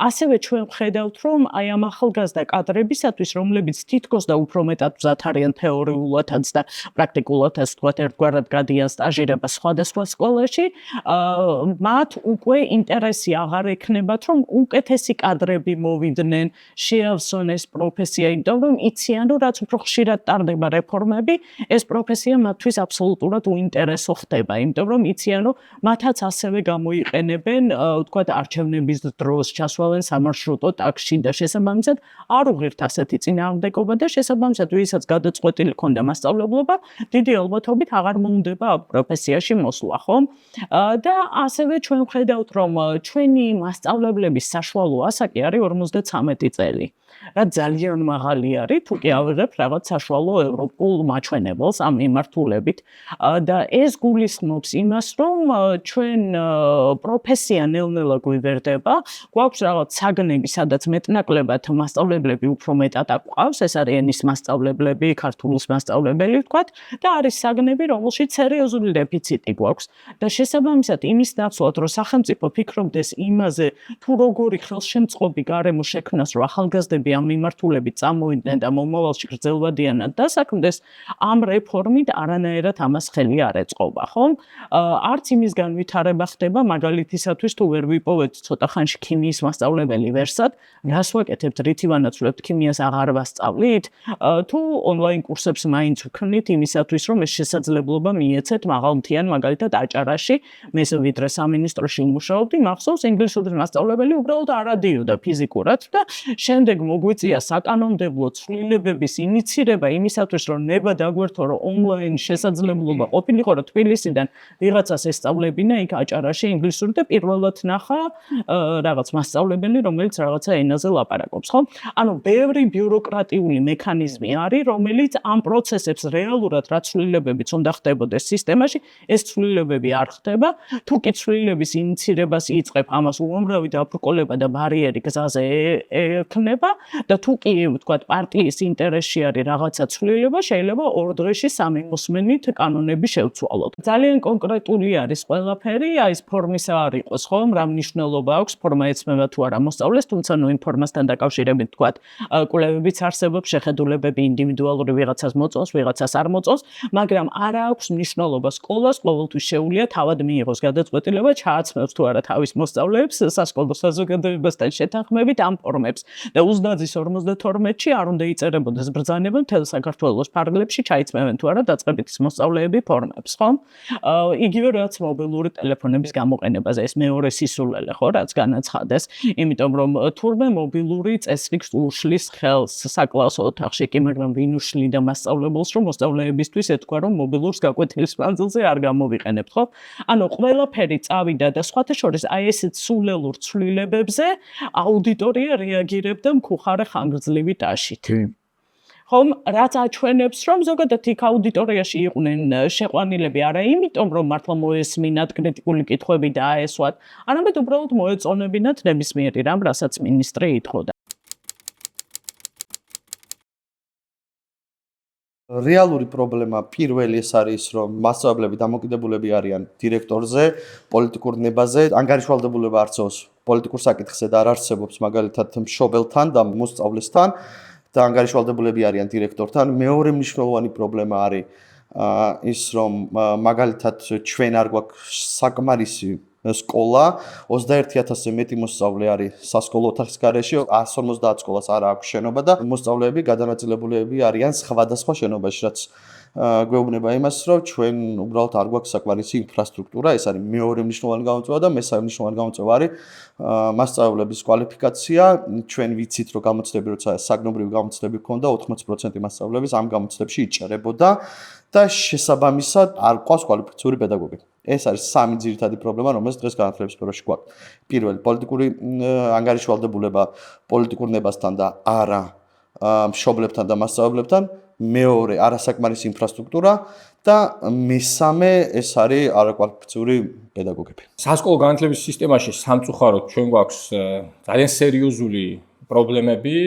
ასევე ჩვენ ვხედავთ რომ აი ამ ახალგაზრდა კადრებისათვის რომლებიც თითქოს და უფრო მეტად მზად არიან თეორიულადაც და პრაქტიკულადაც თქვათ ერთგვარად გადიან სტაჟირებას სხვადასხვა სკოლაში მათ უკვე ინტერესი აღარ ექნებათ რომ უკეთესი კადრები მოვიდნენ შეავსონ ეს პროფესია იმიტომ რომ იციან რომ რაც უფრო ხშირად ტარდება რეფორმები ეს პროფესია მათთვის აბსოლუტურად უინტერესო ხდება იმიტომ რომ იციან რომ მათაც ასევე გამოიყენებენ თქვათ არჩევნების დროს ჩასვალენ სამარშრუტო ტაქსში და შესაბამისად არ უღირთ ასეთი წინააღმდეგობა და შესაბამისად ვისაც გადაწყვეტილი ქონდა მასწავლებლობა დიდი ალბათობით აღარ მოუნდება პროფესიაში მოსვლა ხომ და ასევე ჩვენ ვხედავთ რომ ჩვენი მასწავლებლების საშუალო ასაკი არის 53 წელი რაც ძალიან მაღალი არის თუ კი ავიღებთ რაღაც საშუალო ევროპულ მაჩვენებელს ამ მიმართულებით და ეს გულისხმობს იმას რომ ჩვენ პროფესია ნელ-ნელა გვივერდება გვაქვს რაღაც საგნები სადაც მეტნაკლებად მასწავლებლები უფრო მეტად აყვავს ეს არის ენის მასწავლებლები ქართულის მასწავლებელი ვთქვათ და არის საგნები რომელშიც სერიოზული დეფიციტი გვაქვს და შესაბამისად იმის ნაცვლად რომ სახელმწიფო ფიქრობდეს იმაზე თუ როგორი ხელშემწყობი გარემო შექმნას რომ ახალგაზრდები ამ მიმართულებით წამოვიდნენ და მომავალში გრძელვადიანად დასაქმდეს ამ რეფორმით არანაირად ამას ხელი არ ეწყობა ხომ არც იმის განვითარება ხდება მაგალითისათვის თუ ვერ ვიპოვეთ ცოტა ხანში ქიმიის მასწავლებელი ვერსად რას ვაკეთებთ რითი ვანაცვლებთ ქიმიას აღარ ვასწავლით თუ ონლაინ კურსებს მაინც ვქნით იმისათვის რომ ეს შესაძლებლობა მიეცეთ მაღალმთიან მაგალითად აჭარაში მე ვიდრე სამინისტროში ვმუშაობდი მახსოვს ინგლისური მასწავლებელი უბრალოდ არ ადიოდა ფიზიკურად და შემდეგ მოგვიწია საკანონმდებლო ცვლილებების ინიცირება იმისათვის რომ ნება დაგვერთო რომ ონლაინ შესაძლებლობა ყოფილიყო რომ თბილისიდან ვიღაცას ესწავლებინა იქ აჭარაში ინგლისური და პირველად ნახა რაღაც მასწავლებელი რომელიც რაღაცა ენაზე ლაპარაკობს ხო ანუ ბევრი ბიუროკრატიული მექანიზმი არის რომელიც ამ პროცესებს რეალურად რა ცვლილებებიც უნდა ხდებოდეს სისტემაში ეს ცვლილებები არ ხდება თუ კი ცვლილების ინიცირებას იწყებ ამას უამრავი დაბრკოლება და ბარიერი გზაზე ექნება და თუ კი ვთქვათ პარტიის ინტერესში არის რაღაცა ცვლილება შეიძლება ორ დღეში სამი მოსმენით კანონები შევცვალოთ ძალიან კონკრეტული არის ყველაფერი აი ეს ფორმისა არ იყოს ხო რა მნიშვნელობა აქვს ფორმა ეცმება თუ არა მოსწავლეს თუმცა ნუ იმ ფორმასთან დაკავშირებით ვთქვათ კვლევებიც არსებობს შეხედულებები ინდივიდუალური ვიღაცას მოწონს ვიღაცას არ მოწონს მაგრამ არა აქვს მნიშვნელობა სკოლას ყოველთვის შეუძლია თავად მიიღოს გადაწყვეტილება ჩააცმევს თუ არა თავის მოსწავლეებს სასკოლო საზოგადოებასთან შეთანხმებით ამ ფორმებს და უზნაძის 52-ში არ უნდა იწერებოდეს ბრძანება მთელ საქართველოს ფარგლებში ჩაიწმევენ თუ არა დაწყებითი მოსწავლეები ფორმებს ხო იგივე რაც მობილური ტელეფონების გამოყენებაზე ეს მეორე სისულელე ხო რაც განაცხადეს იმიტომ რომ თურმე მობილური წესრიგს უშლის ხელს საკლასო ოთახში კი მაგრამ ვინ უშლიდა მასწავლებელს რომ მოსწავლეებისთვის ეთქვა რომ მობილურს გაკვეთილის მანძილზე არ გამოვიყენებთ ხო ანუ ყველაფერი წავიდა და სხვათა შორის აი ესეთ სულელურ ცვლილებებზე აუდიტორია რეაგირებდა მხუხარე ხანგრძლივი ტაშით ხომ რაც აჩვენებს რომ ზოგადად იქ აუდიტორიაში იყვნენ შეყვანილები არა იმიტომ რომ მართლა მოესმინათ კრიტიკული კითხვები და აესვათ არამედ უბრალოდ მოეწონებინათ ნებისმიერი რამ რასაც მინისტრი ითხოვდა რეალური პრობლემა პირველი ეს არის რომ მასწავლებლები დამოკიდებულები არიან დირექტორზე, პოლიტიკურ ნებაზე, ანგარიშვალდებულება არსებობს პოლიტიკურ საკითხზე და არ არსებობს მაგალითად მშობელთან და მოსწავლესთან და ანგარიშვალდებულები არიან დირექტორთან. მეორე მნიშვნელოვანი პრობლემა არის ის რომ მაგალითად ჩვენ არ გვაქვს საკმარისი სკოლა 21000-ზე მეტი მოსწავლე არის სასკოლო ოთახის გარეშე 150 სკოლას არ აქვს შენობა და მოსწავლეები გადანაწილებულები არიან სხვადასხვა შენობაში რაც გვეუბნება იმას რომ ჩვენ უბრალოდ არ გვაქვს საკმარისი ინფრასტრუქტურა ეს არის მეორე მნიშვნელოვანი გამოწვევა და მესამე მნიშვნელოვანი გამოწვევა არის მასწავლებლების კვალიფიკაცია ჩვენ ვიცით რომ გამოცდები როცა საგნობრივი გამოცდები ქონდა 80% მასწავლებლების ამ გამოცდებში იჭერებოდა და შესაბამისად არ ყავს კვალიფიციური პედაგოგი. ეს არის სამი ძირითადი პრობლემა, რომელიც დღეს განათლების სფეროში გვაქვს. პირველი, პოლიტიკური ანგარიშვალდებულება პოლიტიკურ ნებასთან და არა მშობლებთან და მასწავლებლებთან. მეორე არასაკმარისი ინფრასტრუქტურა და მესამე ეს არის არაკვალიფიციური პედაგოგები. სასკოლო განათლების სისტემაში სამწუხაროდ ჩვენ გვაქვს ძალიან სერიოზული პრობლემები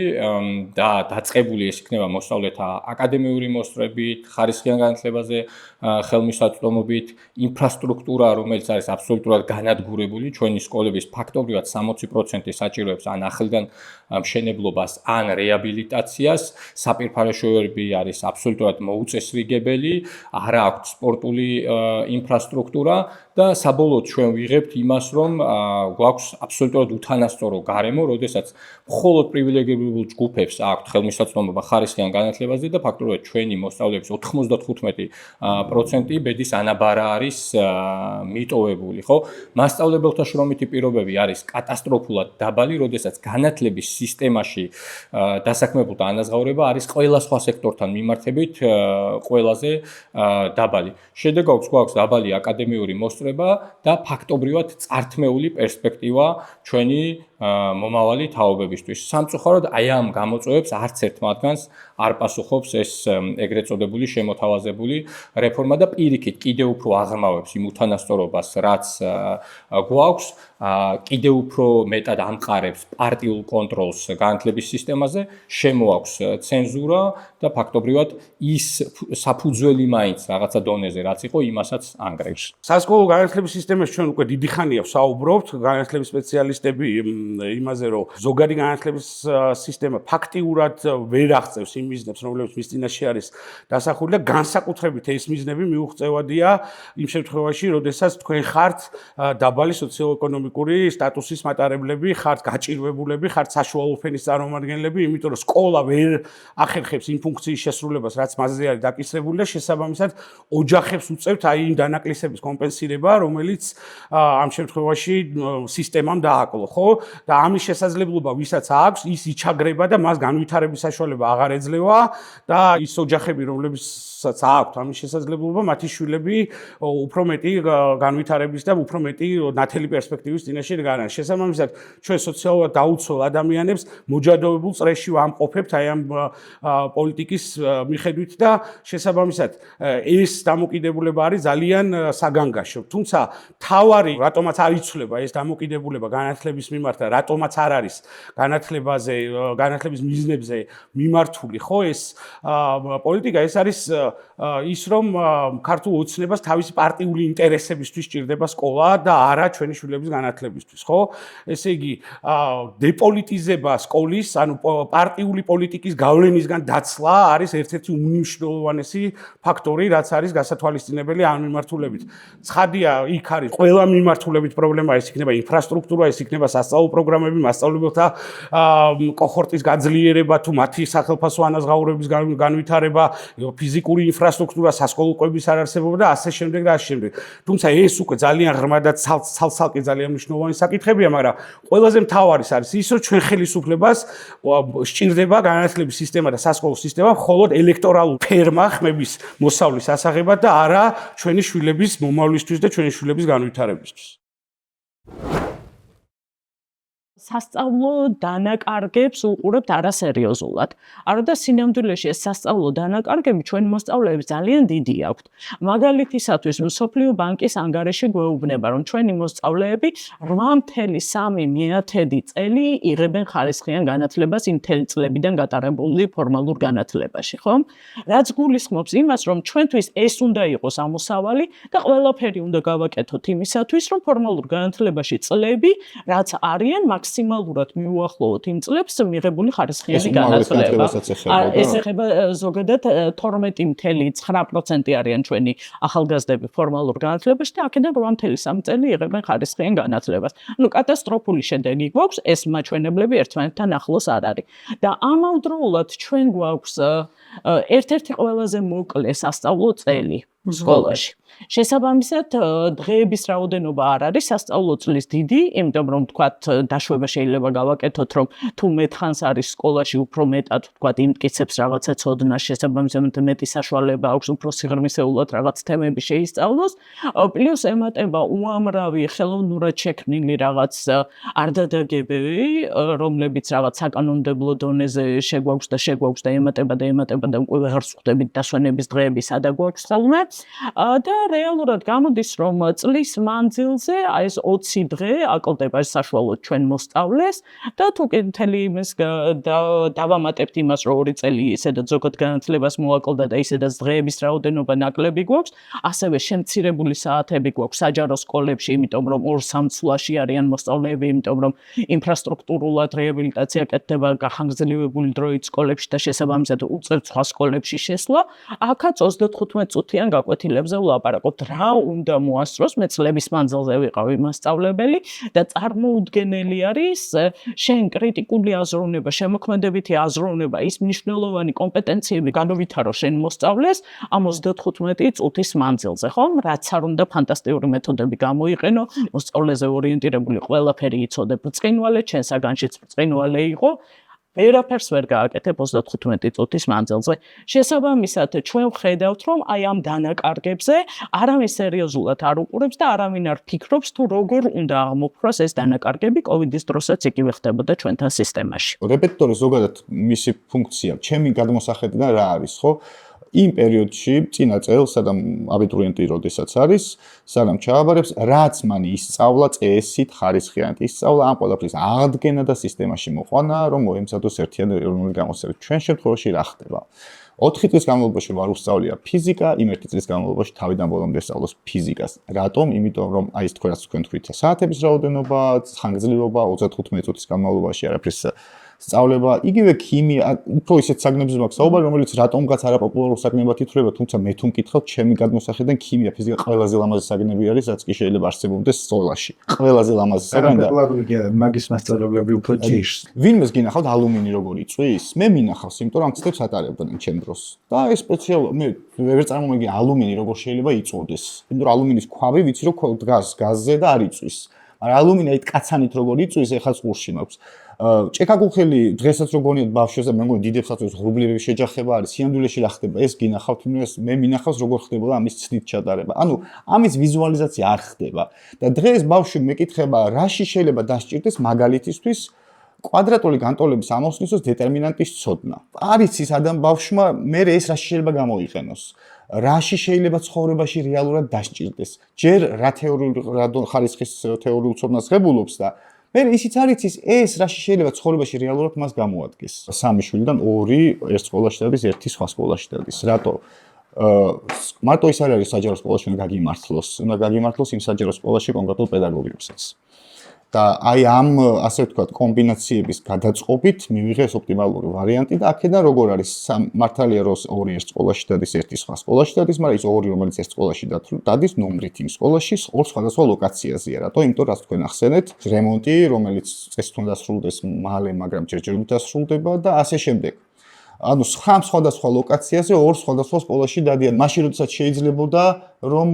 და დაწყებული ეს იქნება მოსწავლეთა აკადემიური მოსწრებით, ხარისხიან განათლებაზე ხელმისაწვდომობით, ინფრასტრუქტურა, რომელიც არის აბსოლუტურად განადგურებული, ჩვენი სკოლების ფაქტობრივად 60% საჭიროებს ან ახლიდან მშენებლობას, ან რეაბილიტაციას, საპირფარეშოები არის აბსოლუტურად მოუწესრიგებელი, არა აქვთ სპორტული ინფრასტრუქტურა და საბოლოოდ ჩვენ ვიღებთ იმას, რომ გვაქვს აბსოლუტურად უთანასწორო გარემო, როდესაც მხოლოდ პრივილეგირებულ ჯგუფებს აქვთ ხელმისაწვდომობა ხარისხიან განათლებაზე და ფაქტობრივად ჩვენი მოსწავლეების 95% ბედის ანაბარა არის მიტოვებული, ხო? მასწავლებელთა შრომითი პირობები არის კატასტროფულად დაბალი, როდესაც განათლების სისტემაში დასაქმებულთა ანაზღაურება არის ყველა სხვა სექტორთან მიმართებით ყველაზე დაბალი. შედეგად გვაქვს დაბალი აკადემიური მოსწრება და ფაქტობრივად წართმეული პერსპექტივა ჩვენი მომავალი თაობებისთვის. სამწუხაროდ აი ამ გამოწვევებს არც ერთ მათგანს არ პასუხობს ეს ეგრეთ წოდებული შემოთავაზებული რეფორმა და პირიქით კიდევ უფრო აღრმავებს იმ უთანასწორობას, რაც გვაქვს, კიდევ უფრო მეტად ამყარებს პარტიულ კონტროლს განათლების სისტემაზე, შემოაქვს ცენზურა და ფაქტობრივად ის საფუძველი მაინც რაღაცა დონეზე რაც იყო, იმასაც ანგრევს. სასკოლო განათლების სისტემაში ჩვენ უკვე დიდი ხანია ვსაუბრობთ, განათლების სპეციალისტები იმაზე, რომ ზოგადი განათლების სისტემა ფაქტიურად ვერ აღწევს იმ მიზნებს, რომლებიც მის წინაშე არის დასახული და განსაკუთრებით ეს მიზნები მიუღწევადია იმ შემთხვევაში, როდესაც თქვენ ხართ დაბალი სოციო-ეკონომიკური სტატუსის მატარებლები, ხართ გაჭირვებულები, ხართ საშუალო ფენის წარმომადგენლები, იმიტომ რომ სკოლა ვერ ახერხებს იმ ფუნქციის შესრულებას, რაც მასზე არის დაკისრებული და შესაბამისად ოჯახებს უწევთ აი იმ დანაკლისების კომპენსირება, რომელიც ამ შემთხვევაში სისტემამ დააკლო, ხო? და ამის შესაძლებლობა ვისაც აქვს, ის იჩაგრება და მას განვითარების საშუალება აღარ ეძლევა და ის ოჯახები, რომლებსაც აქვთ ამის შესაძლებლობა, მათი შვილები უფრო მეტი განვითარების და უფრო მეტი ნათელი პერსპექტივის წინაშე დგანან. შესაბამისად, ჩვენ სოციალურად დაუცველ ადამიანებს მოჯადოებულ წრეში ვამყოფებთ აი ამ პოლიტიკის მიხედვით და შესაბამისად ეს დამოკიდებულება არის ძალიან საგანგაშო. თუმცა თავარი რატომაც არ იცვლება ეს დამოკიდებულება განათლების მიმართ და რატომაც არ არის განათლების მიზნებზე მიმართული, ხო, ეს პოლიტიკა ეს არის ის რომ ქართულ ოცნებას თავისი პარტიული ინტერესებისთვის სჭირდება სკოლა და არა ჩვენი შვილების განათლებისთვის, ხო? ესე იგი, დეპოლიტიზება სკოლის, ანუ პარტიული პოლიტიკის გავლენისგან დაცლა არის ერთ-ერთი უმნიშვნელოვანესი ფაქტორი, რაც არის გასათვალისწინებელი ამ მიმართულებით. ცხადია, იქ არის ყველა მიმართულებით პრობლემა, ეს იქნება ინფრასტრუქტურა, ეს იქნება სასწავლო პროგრამები, მასწავლებელთა კოჰორტის გაძლიერება, თუ მათი სახელფასო ანაზღაურების განვითარება, ფიზიკური ინფრასტრუქტურა, სასკოლო კვების არარსებობა და ასე შემდეგ და ასე შემდეგ. თუმცა ეს უკვე ძალიან ღრმა და ცალ-ცალკე ძალიან მნიშვნელოვანი საკითხებია, მაგრამ ყველაზე მთავარი არის ის, რომ ჩვენ ხელისუფლებას სჭირდება განათლების სისტემა და სასკოლო სისტემა მხოლოდ ელექტორალურ ფერმა ხმების მოსავლის ასაღებად და არა ჩვენი შვილების მომავლისთვის და ჩვენი შვილების განვითარებისთვის. სასწავლო დანაკარგებს უყურებთ არასერიოზულად. არა და სინამდვილეში ეს სასწავლო დანაკარგები ჩვენ მოსწავლეებს ძალიან დიდი აქვთ. მაგალითისათვის მსოფლიო ბანკის ანგარიში გვეუბნება, რომ ჩვენი მოსწავლეები 8.3 წელი იღებენ ხარისხიან განათლებას იმ მთელი წლებიდან გატარებული ფორმალურ განათლებაში, ხო? რაც გულისხმობს იმას, რომ ჩვენთვის ეს უნდა იყოს ამოსავალი და ყველაფერი უნდა გავაკეთოთ იმისათვის, რომ ფორმალურ განათლებაში წლები, რაც არიან მაქსიმალურად მიუახლოვოთ იმ წლებს მიღებული ხარისხიანი განათლება. ეს ეხება ზოგადად 12.9% არიან ჩვენი ახალგაზრდები ფორმალურ განათლებაში და აქედან 8.3 წელი იღებენ ხარისხიან განათლებას. ნუ კატასტროფული შედეგი გვაქვს, ეს მაჩვენებლები ერთმანეთთან ახლოს არ არის. და ამავდროულად ჩვენ გვაქვს ერთ-ერთი ყველაზე მოკლე სასწავლო წელი. სკოლაში. შესაბამისად, დღეების რაოდენობა არ არის სასწავლო წლის დიდი, იმიტომ რომ თქვათ დაშვება შეიძლება გავაკეთოთ, რომ თუ მეტხანს არის სკოლაში უფრო მეტად თქვათ იმტკიცებს რაღაცა ცოდნა, შესაბამისად მეტი საშუალება აქვს უფრო სიღრმისეულად რაღაც თემები შეისწავლოს, პლუს ემატება უამრავი ხელოვნურად შექმნილი რაღაც არდადეგებები, რომლებიც რაღაც საკანონმდებლო დონეზე შეგვაქვს და ემატება და უკვე ვეღარ ვხვდებით დასვენების დღეები სადა გვაქვს ხოლმე და რეალურად გამოდის რომ წლის მანძილზე აი ეს 20 დღე აკლდება საშუალოდ ჩვენ მოსწავლეს და თუ კი მთელი იმის დავამატებთ იმას რომ 2 წელი ისედაც ზოგად განათლებას მოაკლდა და ისედაც დღეების რაოდენობა ნაკლები გვაქვს ასევე შემცირებული საათები გვაქვს საჯარო სკოლებში იმიტომ რომ 2-3 წლაში არიან მოსწავლეები იმიტომ რომ ინფრასტრუქტურულად რეაბილიტაცია კეთდება გახანგრძლივებული დროით სკოლებში და შესაბამისად უწევთ სხვა სკოლებში შესვლა აქაც 35 წუთიან გაკვეთილებზე ვლაპარაკობთ რა უნდა მოასწროს მე წლების მანძილზე ვიყავი მასწავლებელი და წარმოუდგენელი არის შენ კრიტიკული აზროვნება შემოქმედებითი აზროვნება ის მნიშვნელოვანი კომპეტენციები განუვითარო შენ მოსწავლეს ამ 35 წუთის მანძილზე ხო რაც არ უნდა ფანტასტიკური მეთოდები გამოიყენო მოსწავლეზე ორიენტირებული ყველაფერი იცოდე ბრწყინვალე ჩვენ საგანშიც ბრწყინვალე იყო ვერაფერს ვერ გააკეთებ 35 წუთის მანძილზე. შესაბამისად, ჩვენ ვხედავთ, რომ აი ამ დანაკარგებზე არავინ სერიოზულად არ უყურებს და არავინ არ ფიქრობს, თუ როგორ უნდა აღმოფხვრას ეს დანაკარგები COVID-ის დროსაც იგივე ხდებოდა ჩვენთან სისტემაში. რეპეტიტორი ზოგადად მისი ფუნქცია, ჩემი გადმოსახედიდან რა არის, ხო? იმ პერიოდში, წინა წელს, სადამ აბიტურიენტი როდესაც არის, სანამ ჩააბარებს, რაც მან ისწავლა წესით, ხარისხიანად ისწავლა, ამ ყველაფრის აღდგენა და სისტემაში მოყვანა, რომ მოემზადოს ერთიანი ეროვნული გამოცდილება. ჩვენ შემთხვევაში რა ხდება? 4 წლის განმავლობაში ვარ უსწავლია ფიზიკა, იმ 1 წლის განმავლობაში თავიდან ბოლომდე სწავლობს ფიზიკას. რატომ? იმიტომ რომ აი ეს თქვენ თქვით საათების რაოდენობა, ხანგრძლივობა 35 წუთის განმავლობაში არაფერს სწავლება, იგივე ქიმია, უფრო ისეთ საგნებზე მაქვს საუბარი, რომელიც რატომღაც არაპოპულარულ საგნებად ითვლება, თუმცა მე თუ მკითხავ, ჩემი გადმოსახედიდან ქიმია, ფიზიკა ყველაზე ლამაზი საგნები არის, რაც კი შეიძლება არსებობდეს სკოლაში. ყველაზე ლამაზი საგანი და მაგის მასწავლებლები უფრო ჭირს. ვინმეს გინახავთ ალუმინი როგორ იწვის? მე მინახავს, იმიტომ რომ ცდებს ატარებდნენ ჩემ დროს. და ეს სპეციალურად მე ვერ წარმომედგენ ალუმინი როგორ შეიძლება იწოდეს. იმიტომ რომ ალუმინის ქვაბი ვიცი რომ დგას გაზზე და არ იწვის. მაგრამ ალუმინი აი კაცანით როგორ იწვის, ეხლა ყურში მაქვს. ჭექაკუხელი დღესაც რო გონიათ ბავშვებს და მე მგონი დიდებსაც ღრუბლების შეჯახება არის სიამდვილეში რა ხდება ეს გინახავთ მე მინახავს როგორ ხდებოდა ამის ცნით ჩატარება ანუ ამის ვიზუალიზაცია არ ხდება და დღეს ბავშვი მეკითხება რაში შეიძლება დასჭირდეს მაგალითისთვის კვადრატული განტოლების ამოსვლისას დეტერმინანტის ცოდნა არის ის ადამ ბავშვმა მე ეს რაში შეიძლება გამოიყენოს რაში შეიძლება ცხოვრებაში რეალურად დასჭირდეს ჯერ რა თეორიული ხარისხის თეორიულ ცოდნას ღებულობს და მე ისიც არის ეს რაში შეიძლება ცხოვრებაში რეალურად მას გამოადგეს. 3 შვილიდან 2 ერთ სკოლაში დადის, 1 სხვა სკოლაში დადის. რატო? მარტო ის არ არის საჯარო სკოლაში უნდა გაგიმართლოს. უნდა გაგიმართლოს იმ საჯარო სკოლაში კონკრეტულ პედაგოგებსაც. და აი ამ ასე ვთქვათ კომბინაციების გადაწყობით მივიღეს ოპტიმალური ვარიანტი და აქედან როგორ არის მართალია რომ 2 ერთ სკოლაში დადის, 1 სხვა სკოლაში დადის, მაგრამ ის 2 რომელიც ერთ სკოლაში დადის ნომრით იმ სკოლაში 2 სხვადასხვა ლოკაციაზეა. რატო? იმიტომ რომ რაც თქვენ ახსენეთ, რემონტი, რომელიც წესით უნდა დასრულდეს მალე, მაგრამ ჯერჯერობით დასრულდება და ასე შემდეგ. ანუ სხვადასხვა ლოკაციაზე 2 სხვადასხვა სკოლაში დადიან. მაშინ როდესაც შეიძლებოდა რომ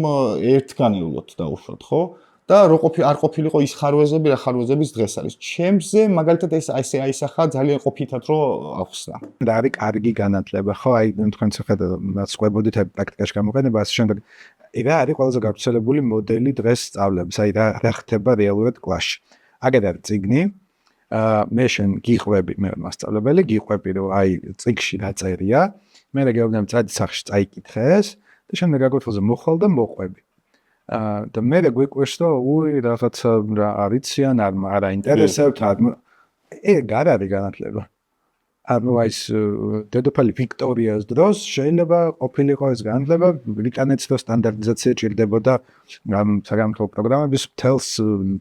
ერთგანეულოდ დაუშვათ, ხო? და არ ყოფილიყო ის ხარვეზები, რა ხარვეზების დღეს არის. ჩემზე მაგალითად ეს ასე აისახა ძალიან ყოფითად რომ ახსნა. და არის კარგი განათლება, ხო? აი თქვენ ცოტა სხვებოდით პრაქტიკაში გამოყენება, ასე შემდეგ. რა არის ყველაზე გავრცელებული მოდელი დღეს სწავლების? აი რა ხდება რეალურად კლასში. აგერ არის წიგნი, მე შენ გიყვები, მე მასწავლებელი, გიყვები რომ აი წიგნში დაწერია, მე გეუბნები წადი სახში წაიკითხეს და შემდეგ გაგოთხოვზე მოხვალ და მოყვები. და მე გვიყვეს რომ რაღაცა რა არიციან არ აინტერესებთ არ არის განათლება ანუ ეს დედოფალი ვიქტორიას დროს შეიძლება ყოფილიყო ეს განათლება ბრიტანეთს და სტანდარტიზაცია ჭირდებოდა საგანმანათლებლო პროგრამების მთელს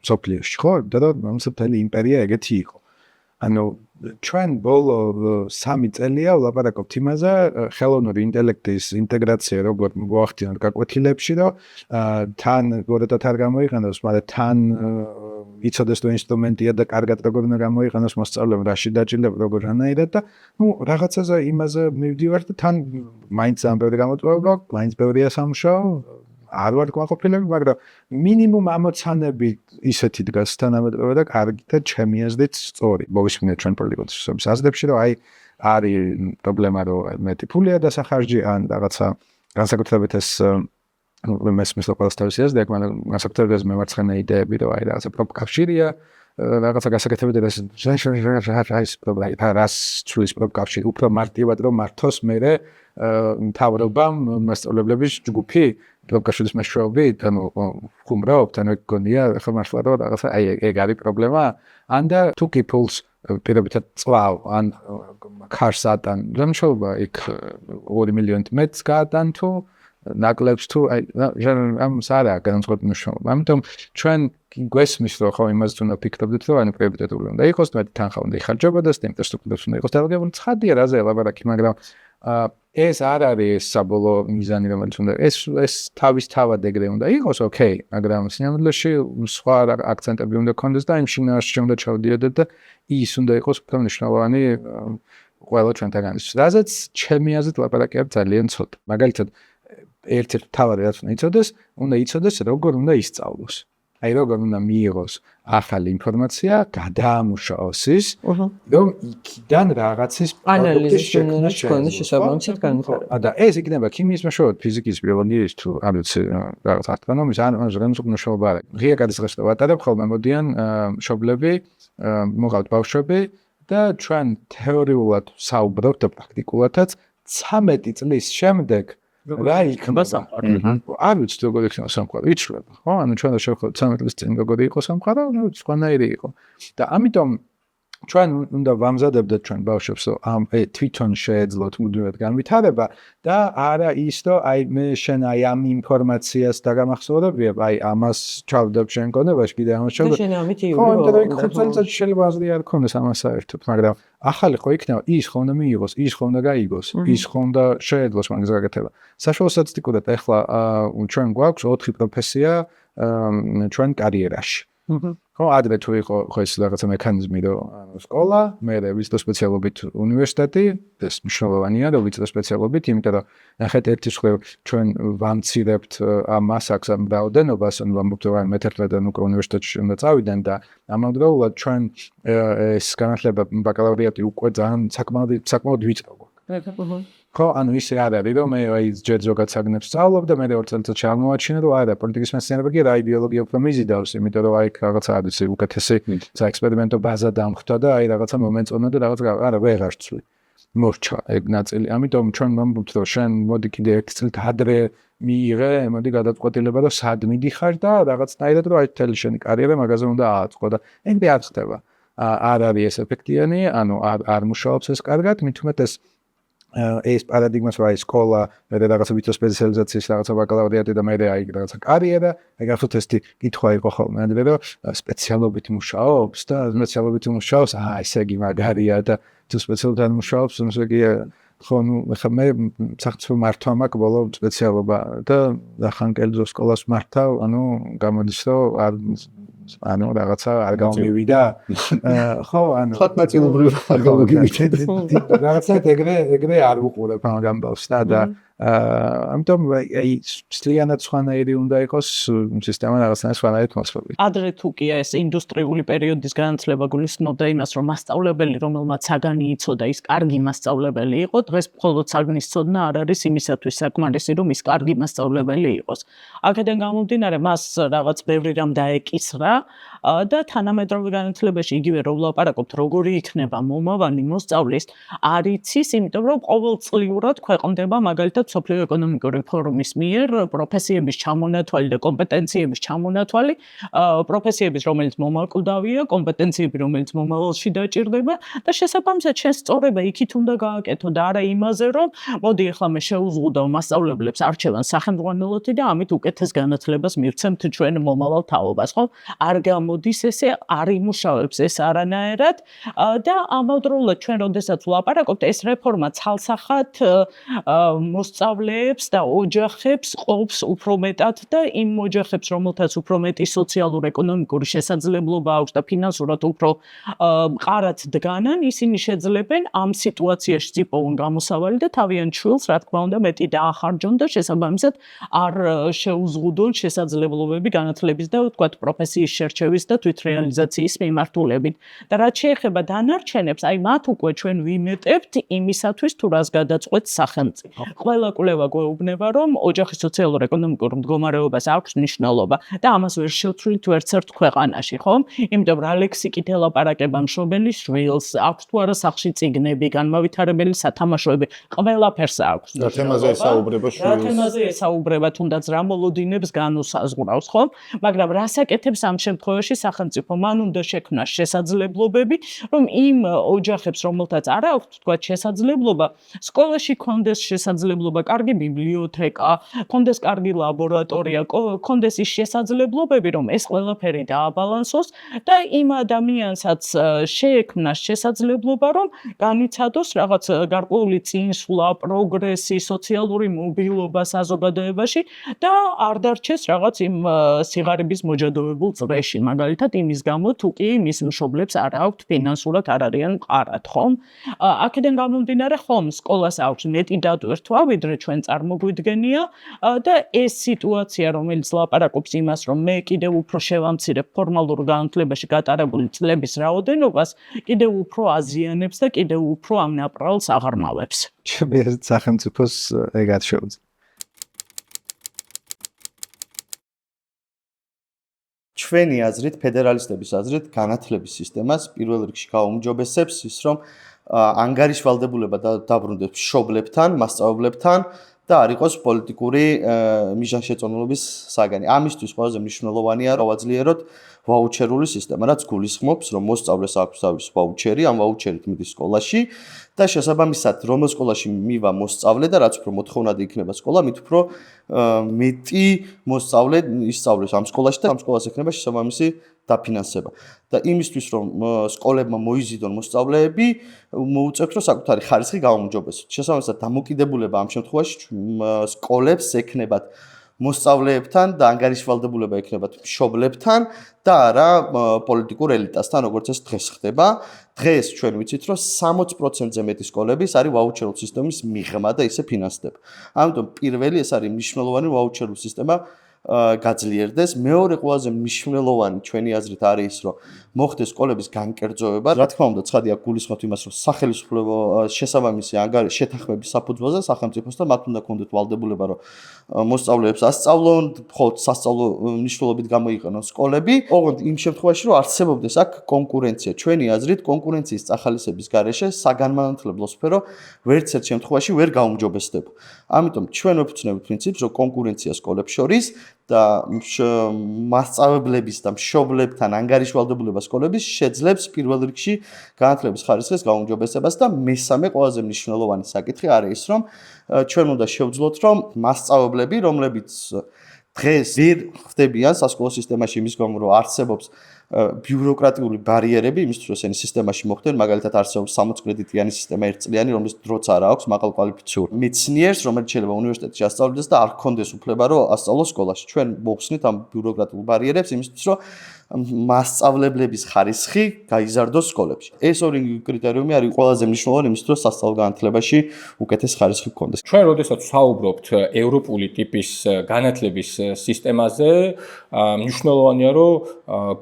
მსოფლიოში ხო და მთელი იმპერია ეგეთი იყო ანუ ჩვენ ბოლო 3 წელია ვლაპარაკობთ იმაზე ხელოვნური ინტელექტის ინტეგრაცია როგორ მოახდინოთ გაკვეთილებში რომ თან გორედათ არ გამოიყენოს მაგრამ თან იცოდეს თუ ინსტრუმენტია და კარგად როგორ უნდა გამოიყენოს მოსწავლემ რაში დაჭირდება როგორ რანაირად და რაღაცაზე იმაზე მივდივარ და თან მაინც ამ ბევრი გამოწვევა მაინც ბევრია სამუშაო არ ვარ გვაყოფილები მაგრამ მინიმუმ ამოცანები ისეთი დგას თანამედროვე და კარგი და ჩემი აზრით სწორი მოვისმინეთ ჩვენ პოლიტიკოს საზრდებში რომ აი არის პრობლემა რომ მეტი ფულია დასახარჯი ან რაღაცა განსაკუთრებით ეს მესმის ლოკალს თავისი აზრი აქვს მაგრამ განსაკუთრებით ეს მემარცხენე იდეები რომ აი რაღაცა პროფკავშირია რაღაცა გასაკეთებია ეს პრობლემა რას ცulis პროფკავშირი უფრო მარტივად რომ მართოს მერე მთავრობამ მასწავლებლების ჯგუფი პროფკავშირის მეშვეობით ანუ ხუმრობთ ანუ გონია ხო მართლა რომ რაღაცა აი ეგ არის პრობლემა ან და თუ კიფულს პირობითად წვავ ან ქარს ატან რამშობა იქ 2 მილიონი მეტს გაატან თუ ნაკლებს თუ აი ამ სარა განსხვავებული მნიშვნელობა ამიტომ ჩვენ გვესმის რომ ხო იმას უნდა ფიქრობდეთ რომ ანუ პრიორიტეტული უნდა იყოს მეტი თანხა უნდა იხარჯებოდეს და ინფრასტრუქტურას უნდა იყოს დალაგებული ცხადია რაზე ელაბარაკი მაგრამ ეს არ არის საბოლოო მიზანი რომელიც უნდა ეს თავისთავად ეგრე უნდა იყოს ოკეი მაგრამ სინამდვილეში სხვა აქცენტები უნდა ქონდეს და იმ შინაარსში უნდა ჩავდიოდეთ და ის უნდა იყოს უფრო მნიშვნელოვანი ყველა ჩვენთაგანისთვის რაზეც ჩემი აზრით ლაპარაკი არის ძალიან ცოტა მაგალითად ერთ-ერთი თავი რაც უნდა იცოდეს როგორ უნდა ისწავლოს აი როგორ უნდა მიიღოს ახალი ინფორმაცია გადაამუშავოს ის რომ იქიდან რაღაცის ანალიზის შექმნის შესაბამისად განვითარება და ეს იქნება ქიმიის მეშვეობით ფიზიკის ბიოლოგიის თუ არ ვიცი რაღაც ასტრონომიის ან რაღაცა მშობა არის ღია გადასახადს ვატარებ ხოლმე მოდიან მშობლები მოყავთ ბავშვები და ჩვენ თეორიულად საუბრობთ და პრაქტიკულადაც 13 წლის შემდეგ რა იქნება სამყარო? არ ვიცი როგორ იქნება სამყარო, იცვლება, ხო? ანუ ჩვენ შევხვდით 13 წლის წინ როგორი იყო სამყარო, ну, სხვანაირი იყო. და ამიტომ ჩვენ უნდა ვამზადებდეთ ჩვენ ბავშვებს, რომ ამ თვითონ შეეძლოთ მუდმივად განვითარება და არა ის, რომ აი მე შენ აი ამ ინფორმაციას დაგამახსოვრებია, აი ამას ჩავდებ შენ გონებაში, კიდე ამას ჩავდებ. შენ ამით ხო, იმიტომ რომ 5 წელიწადში შეიძლება აზრი არ ქონდეს ამას საერთოდ, მაგრამ ახალი ხო იქნება, ის ხო უნდა მიიღოს, ის ხო უნდა გაიგოს, ის ხო უნდა შეეძლოს მაგის გაკეთება. საშუალო სტატისტიკურად ახლა ჩვენ გვაქვს 4 პროფესია ჩვენ კარიერაში. ხო, ადრე თუ იყო ხო ეს რაღაცა მექანიზმი, რომ სკოლა, მერე ვიცით სპეციალობით უნივერსიტეტი, ეს მნიშვნელოვანია, რომ ვიცით სპეციალობით, იმიტომ რომ ნახეთ ერთი მხრივ ჩვენ ვამცირებთ ამ მასაკს ამ რაოდენობას, ანუ ვამბობთ რომ მე-11-დან უკვე უნივერსიტეტში უნდა წავიდნენ და ამავდროულად ჩვენ ეს განათლება ბაკალავრიატი უკვე ძალიან საკმაოდ ვიწრო გვაქვს. ხო, ანუ ისე არ არის, რომ მე აი ჯერ ზოგად საგნებს სწავლობ და მე 2 წელიწადში აღმოაჩინე, რომ არა, პოლიტიკის მეცნიერება კი რა იდეოლოგია უფრო მიზიდავს, იმიტომ რომ აი რაღაცა არის უკეთესი საექსპერიმენტო ბაზა დამხვდა და აი რაღაცა მომეწონა და რაღაც არა ვეღარ ცვლი. მორჩა ეგ ნაწილი. ამიტომ ჩვენ ვამბობთ, რომ შენ მოდი კიდე 1 წლით ადრე მიიღე, მოდი გადაწყვეტილება, რომ სად მიდიხარ და რაღაცნაირად რომ აი თელი შენი კარიერა მაგაზე უნდა ააწყო და ეგრე არ ხდება. არ არის ეს ეფექტიანი, ანუ არ მუშაობს ეს კარგად, მით უმეტეს ეს პარადიგმას რა ის სკოლა, მე რაღაცა ვიცი სპეციალიზაციის რაღაცა ბაკალავრიატი და მე აი რაღაცა კარიერა, ეგ ახოთ ესეთი კითხვა იყო ხოლმე, ანუ რომ სპეციალობით მუშაობს და სპეციალობით მუშაობს, ესე იგი მაგარია და თუ სპეციალურად მუშაობს, ესე იგი ხო, ნუ ხა მე საერთოდ მართვა მაქვს ბოლო სპეციალობა და ახანკელზო სკოლას მართავ, ანუ გამოდის რომ ანუ რაღაცა არ გამომივიდა. ხო, ანუ ხათმაწილობრივ არ გამომივიდა. რაღაცა ეგრე არ ვუყურებ ამ ამბავს და ამიტომ აი სლიანად სხვანაირი უნდა იყოს სისტემა რაღაცნაირად სხვანაირად მოსწავლე. ადრე თუ კი ეს ინდუსტრიული პერიოდის განათლება გულისხმობდა იმას, რომ მასწავლებელი, რომელმაც საგანი იცოდა, ის კარგი მასწავლებელი იყო, დღეს მხოლოდ საგნის ცოდნა არ არის იმისათვის საკმარისი, რომ ის კარგი მასწავლებელი იყოს. აქედან გამომდინარე, მას რაღაც ბევრი რამ დაეკისრა და თანამედროვე განათლებაში იგივე რომ ვლაპარაკობთ, როგორი იქნება მომავალი მოსწავლის, არ იცის, იმიტომ რომ ყოველწლიურად ქვეყნდება მაგალითად სოფლიო ეკონომიკური ფორუმის მიერ პროფესიების ჩამონათვალი და კომპეტენციების ჩამონათვალი, პროფესიების რომელიც მომაკვდავია, კომპეტენციები რომელიც მომავალში დაჭირდება და შესაბამისად შენ სწორება იქით უნდა გააკეთო და არა იმაზე რომ მოდი ახლა მე შეუზღუდავ მასწავლებლებს არჩევან სახელმძღვანელოთი და ამით უკეთეს განათლებას მივცემთ ჩვენ მომავალ თაობას, ხო? არ გამოდის ესე, არ იმუშავებს ეს არანაირად და ამავდროულად ჩვენ როდესაც ვლაპარაკობთ ეს რეფორმა ცალსახად მოსწავლეებს და ოჯახებს ყოფს უფრო მეტად და იმ ოჯახებს, რომელთაც უფრო მეტი სოციალურ-ეკონომიკური შესაძლებლობა აქვს და ფინანსურად უფრო მყარად დგანან, ისინი შეძლებენ ამ სიტუაციაში იპოვონ გამოსავალი და თავიანთ შვილს, რა თქმა უნდა, მეტი დაახარჯონ და შესაბამისად არ შეუზღუდონ შესაძლებლობები განათლების და ვთქვათ პროფესიის შერჩევის და თვითრეალიზაციის მიმართულებით. და რაც შეეხება დანარჩენებს, აი მათ უკვე ჩვენ ვიმეტებთ იმისათვის თუ რას გადაწყვეტს სახელმწიფო. ყველა კვლევა გვეუბნება, რომ ოჯახის სოციალურ-ეკონომიკურ მდგომარეობას აქვს მნიშვნელობა და ამას ვერ შევცვლით ვერცერთ ქვეყანაში, ხომ? იმიტომ რომ რა ლექსიკით ელაპარაკება მშობელის შვილს, აქვს თუ არა სახლში წიგნები, განმავითარებელი სათამაშოები, ყველაფერს აქვს. რა თემაზე ესაუბრება რა თემაზე ესაუბრება, თუნდაც რა მოლოდინებს განუსაზღვრავს, ხომ? მაგრამ რას აკეთებს ამ შემთხვევაში სახელმწიფო? მან უნდა შექმნას შესაძლებლობები, რომ იმ ოჯახებს, რომელთაც არ აქვს თქვა შესაძლებლობა, სკოლაში კონდეს შესაძლებლობა, კარგი ბიბლიოთეკა, კონდეს კარგი ლაბორატორია, კონდეს ის შესაძლებლობები, რომ ეს ყველაფერი დააბალანსოს და იმ ადამიანსაც შეექმნას შესაძლებლობა, რომ განიცადოს რაღაც გარკვეული წინსვლა, პროგრესი, სოციალური მობილობა საზოგადოებაში და არ დარჩეს რაღაც იმ სიღარიბის მოჯადოებულ წრეში, მაგალითად იმის გამო თუ კი მის მშობლებს არ აქვთ ფინანსურად არ არიან მყარად, ხომ? აქედან გამომდინარე, ხომ, სკოლას აქვს მეტი დატვირთვა, ვიდრე ჩვენ წარმოგვიდგენია და ეს სიტუაცია, რომელიც ლაპარაკობს იმას, რომ მე კიდევ უფრო შევამცირებ ფორმალურ განათლებაში გატარებული წლების რაოდენობას, კიდევ უფრო აზიანებს და კიდევ უფრო ამ ნაპრალს აღარმავებს. ჩემი სახელმწიფოს ეგად შეუძლია. ჩვენი აზრით, ფედერალისტების აზრით, განათლების სისტემას პირველ რიგში გაუმჯობესებს ის, რომ ანგარიშვალდებულება დაბრუნდეს მშობლებთან, მასწავლებლებთან და არ იყოს პოლიტიკური მიზანშეწონილობის საგანი. ამისთვის ყველაზე მნიშვნელოვანია რომ ავაძლიეროთ ვაუჩერული სისტემა, რაც გულისხმობს, რომ მოსწავლეს აქვს თავის ვაუჩერი, ამ ვაუჩერით მიდის სკოლაში და შესაბამისად, რომელ სკოლაში მივა მოსწავლე და რაც უფრო მოთხოვნადი იქნება სკოლა, მით უფრო მეტი მოსწავლე ისწავლეს ამ სკოლაში და ამ სკოლას ექნება შესაბამისი დაფინანსება. და იმისთვის, რომ სკოლებმა მოიზიდონ მოსწავლეები, მოუწევთ, რომ საკუთარი ხარისხი გაუმჯობესოთ. შესაბამისად, დამოკიდებულება ამ შემთხვევაში სკოლებს ექნებათ მოსწავლეებთან და ანგარიშვალდებულება ექნებათ მშობლებთან და არა პოლიტიკურ ელიტასთან, როგორც ეს დღეს ხდება. დღეს ჩვენ ვიცით, რომ 60%-ზე მეტი სკოლების არის ვაუჩერულ სისტემის მიღმა და ისე ფინანსდება. ამიტომ პირველი ეს არის მნიშვნელოვანი ვაუჩერულ სისტემა გაძლიერდეს. მეორე ყველაზე მნიშვნელოვანი ჩვენი აზრით არის ის, რომ მოხდეს სკოლების განკერძოება. რა თქმა უნდა, ცხადია გულისხმობთ იმას, რომ სახელმწიფო შესაბამისი შეთანხმების საფუძველზე სახელმწიფოსთან მათ უნდა კონდეთ ვალდებულება, რომ მოსწავლეებს ასწავლონ, მხოლოდ სასწავლო მნიშვნელობით გამოიყენონ სკოლები. ოღონდ იმ შემთხვევაში, რომ არსებობდეს აქ კონკურენცია. ჩვენი აზრით, კონკურენციის წახალისების გარეშე საგანმანათლებლო სფერო ვერცერთ შემთხვევაში ვერ გაუმჯობესდება. ამიტომ ჩვენ ვეფუძნებთ პრინციპს, რომ კონკურენცია სკოლებს შორის და მასწავლებლების და მშობლებთან ანგარიშვალდებულება სკოლების შეძლებს პირველ რიგში განათლების ხარისხის გაუმჯობესებას და მესამე ყველაზე მნიშვნელოვანი საკითხი არის ის, რომ ჩვენ უნდა შევძლოთ, რომ მასწავლებლები, რომლებიც დღეს ვერ ხდებიან სასკოლო სისტემაში იმის გამო, რომ არსებობს ბიუროკრატიული ბარიერები, იმისთვის რომ ესენი სისტემაში მოხვდნენ, მაგალითად არსებობს 60 კრედიტიანი სისტემა ერთწლიანი, რომლის დროც არ აქვს მაღალკვალიფიციურ მეცნიერს, რომელიც შეიძლება უნივერსიტეტში ასწავლიდეს და არ ჰქონდეს უფლება, რომ ასწავლოს სკოლაში. ჩვენ მოვხსნით ამ ბიუროკრატიულ ბარიერებს იმისთვის, რომ მასწავლებლების ხარისხი გაიზარდოს სკოლებში. ეს ორი კრიტერიუმი არის ყველაზე მნიშვნელოვანი იმისთვის, რომ სასწავლო განათლებაში უკეთეს ხარისხი გქონდეს. ჩვენ როდესაც ვსაუბრობთ ევროპული ტიპის განათლების სისტემაზე, მნიშვნელოვანია, რომ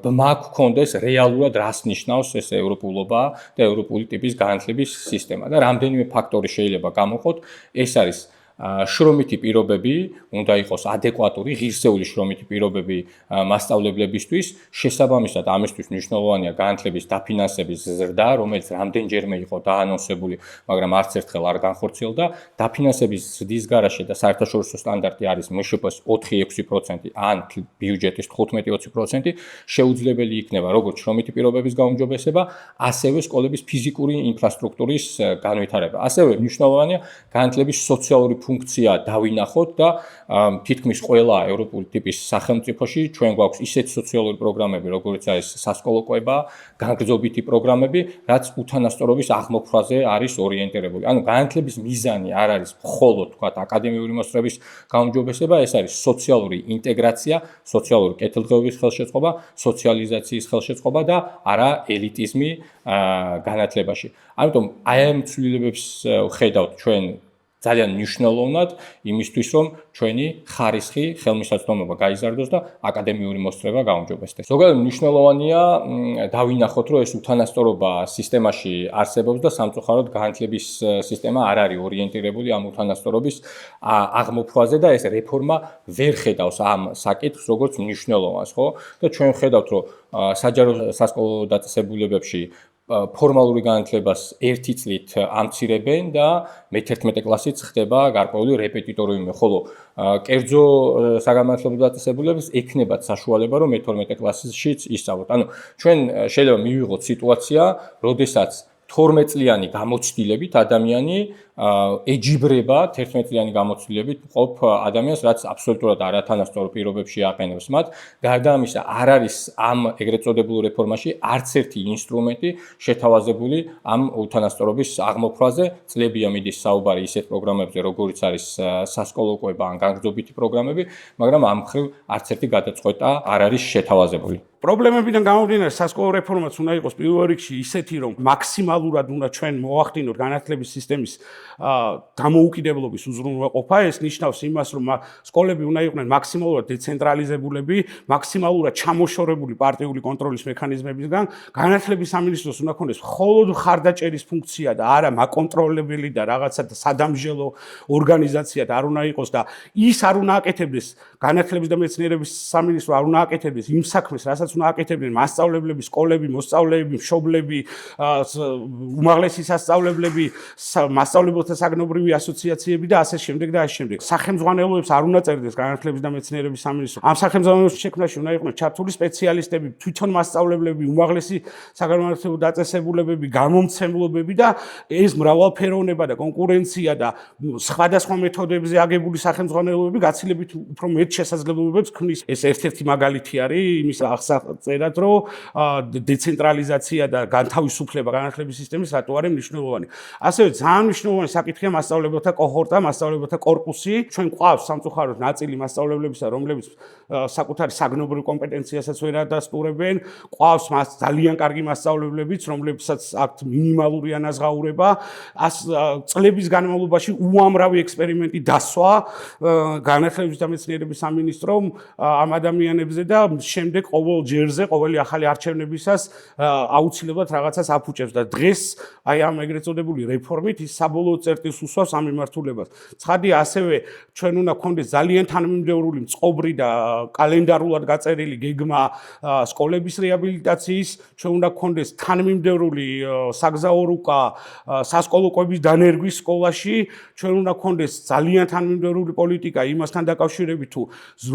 მაგ გქონდეს რეალურად რას ნიშნავს ეს ევროპულობა და ევროპული ტიპის განათლების სისტემა და რამდენიმე ფაქტორი შეიძლება გამოყოთ. ეს არის შრომითი პირობები, უნდა იყოს ადეკვატური, ღირსეული შრომითი პირობები მასწავლებლებისთვის. შესაბამისად, ამისთვის მნიშვნელოვანია განათლების დაფინანსების ზრდა, რომელიც რამდენჯერმე იყო დაანონსებული, მაგრამ არც ერთხელ არ განხორციელდა. დაფინანსების ზრდის გარაშე და საერთაშორისო სტანდარტი არის მშპ-ს 4-6% ან ბიუჯეტის 15-20%, შეუძლებელი იქნება როგორც შრომითი პირობების გაუმჯობესება, ასევე სკოლების ფიზიკური ინფრასტრუქტურის განვითარება. ასევე მნიშვნელოვანია განათლების სოციალური ფუნქცია დავინახოთ და თითქმის ყველა ევროპული ტიპის სახელმწიფოში ჩვენ გვაქვს ისეთი სოციალური პროგრამები, როგორც არის სასკოლო კვება, განგრძობითი პროგრამები, რაც უთანასწორობის აღმოფხვაზე არის ორიენტირებული. ანუ განათლების მიზანი არ არის მხოლოდ თქვათ აკადემიური მოსწრების გაუმჯობესება, ეს არის სოციალური ინტეგრაცია, სოციალური კეთილდღეობის ხელშეწყობა, სოციალიზაციის ხელშეწყობა და არა ელიტიზმი განათლებაში. ამიტომ აი ამ ცვლილებებს ხედავთ ჩვენ ძალიან მნიშვნელოვნად იმისთვის, რომ ჩვენი ხარისხი, ხელმისაწვდომობა გაიზარდოს და აკადემიური მოსწრება გაუმჯობესდეს. ზოგადად მნიშვნელოვანია დავინახოთ, რომ ეს უთანასწორობა სისტემაში არსებობს და სამწუხაროდ განათლების სისტემა არ არის ორიენტირებული ამ უთანასწორობის აღმოფხვაზე და ეს რეფორმა ვერ ხედავს ამ საკითხს როგორც მნიშვნელოვანს, ხო? და ჩვენ ხედავთ, რომ საჯარო სასკოლო დაწესებულებებში ფორმალური განათლებას ერთი წლით ამცირებენ და მე-11 კლასით ხდება გარკვეული რეპეტიტორიუმი, ხოლო კერძო საგანმანათლებლო დაწესებულებებს ექნებათ საშუალება, რომ მე-12 კლასშიც ისწავლოთ. ანუ ჩვენ შეიძლება მივიღოთ სიტუაცია, როდესაც 12 წლიანი გამოცდილებით ადამიანი ეჯიბრება 11 წლიანი გამოცდილებით მყოფ ადამიანს, რაც აბსოლუტურად არათანასწორო პირობებში აყენებს მათ. გარდა ამისა, არ არის ამ ეგრეთ წოდებულ რეფორმაში არც ერთი ინსტრუმენტი შეთავაზებული ამ უთანასწორობის აღმოფხვაზე. წლებია მიდის საუბარი ისეთ პროგრამებზე, როგორიც არის სასკოლო კვება ან განგრძობითი პროგრამები, მაგრამ ამ მხრივ არც ერთი გადაწყვეტა არ არის შეთავაზებული. პრობლემებიდან გამომდინარე სასკოლო რეფორმაც უნდა იყოს პირველ რიგში ისეთი, რომ მაქსიმალურად უნდა ჩვენ მოვახდინოთ განათლების სისტემის დამოუკიდებლობის უზრუნველყოფა. ეს ნიშნავს იმას, რომ სკოლები უნდა იყვნენ მაქსიმალურად დეცენტრალიზებულები, მაქსიმალურად ჩამოშორებული პარტიული კონტროლის მექანიზმებისგან. განათლების სამინისტროს უნდა ქონდეს მხოლოდ მხარდაჭერის ფუნქცია და არა მაკონტროლებელი და რაღაცა სადამსჯელო ორგანიზაცია და არ უნდა იყოს და ის არ უნდა აკეთებდეს განათლების და მეცნიერების სამინისტრო არ უნდა აკეთებდეს იმ საქმეს, რასაც უნდა აკეთებდნენ მასწავლებლები, სკოლები, მოსწავლეები, მშობლები, უმაღლესი სასწავლებლები, მასწავლებელთა საგნობრივი ასოციაციები და ასე შემდეგ და ასე შემდეგ. სახელმძღვანელოებს არ უნდა წერდეს განათლების და მეცნიერების სამინისტრო. ამ სახელმძღვანელოების შექმნაში უნდა იყვნენ ჩართული სპეციალისტები, თვითონ მასწავლებლები, უმაღლესი საგანმანათლებლო დაწესებულებები, გამომცემლობები და ეს მრავალფეროვნება და კონკურენცია და სხვადასხვა მეთოდებზე აგებული სახელმძღვანელოები გაცილებით უფრო მეტ შესაძლებლობებს ქმნის. ეს ერთ-ერთი მაგალითი არის იმის აღწერად, რომ დეცენტრალიზაცია და განთავისუფლება განათლების სისტემის რატო არის მნიშვნელოვანი. ასევე ძალიან მნიშვნელოვანი საკითხია მასწავლებელთა კოჰორტა, მასწავლებელთა კორპუსი. ჩვენ გვყავს სამწუხაროდ ნაწილი მასწავლებლებისა, რომლებიც საკუთარი საგნობრივ კომპეტენციასაც ვერ ადასტურებენ. გვყავს ძალიან კარგი მასწავლებლებიც, რომლებსაც აქვთ მინიმალური ანაზღაურება. წლების განმავლობაში უამრავი ექსპერიმენტი დასვა განათლების და მეცნიერების სამინისტრომ ამ ადამიანებზე და შემდეგ ყოველ ჯერზე, ყოველი ახალი არჩევნებისას აუცილებლად რაღაცას აფუჭებს და დღეს აი ამ ეგრეთ წოდებული რეფორმით ის საბოლოო წერტილს უსვავს ამ მიმართულებას. ცხადია, ასევე ჩვენ უნდა გქონდეს ძალიან თანმიმდევრული წყობრი და კალენდარულად გაწერილი გეგმა სკოლების რეაბილიტაციის, ჩვენ უნდა გქონდეს თანმიმდევრული საგზაო რუკა სასკოლო კვების დანერგვის სკოლაში, ჩვენ უნდა გქონდეს ძალიან თანმიმდევრული პოლიტიკა იმასთან დაკავშირებით, თუ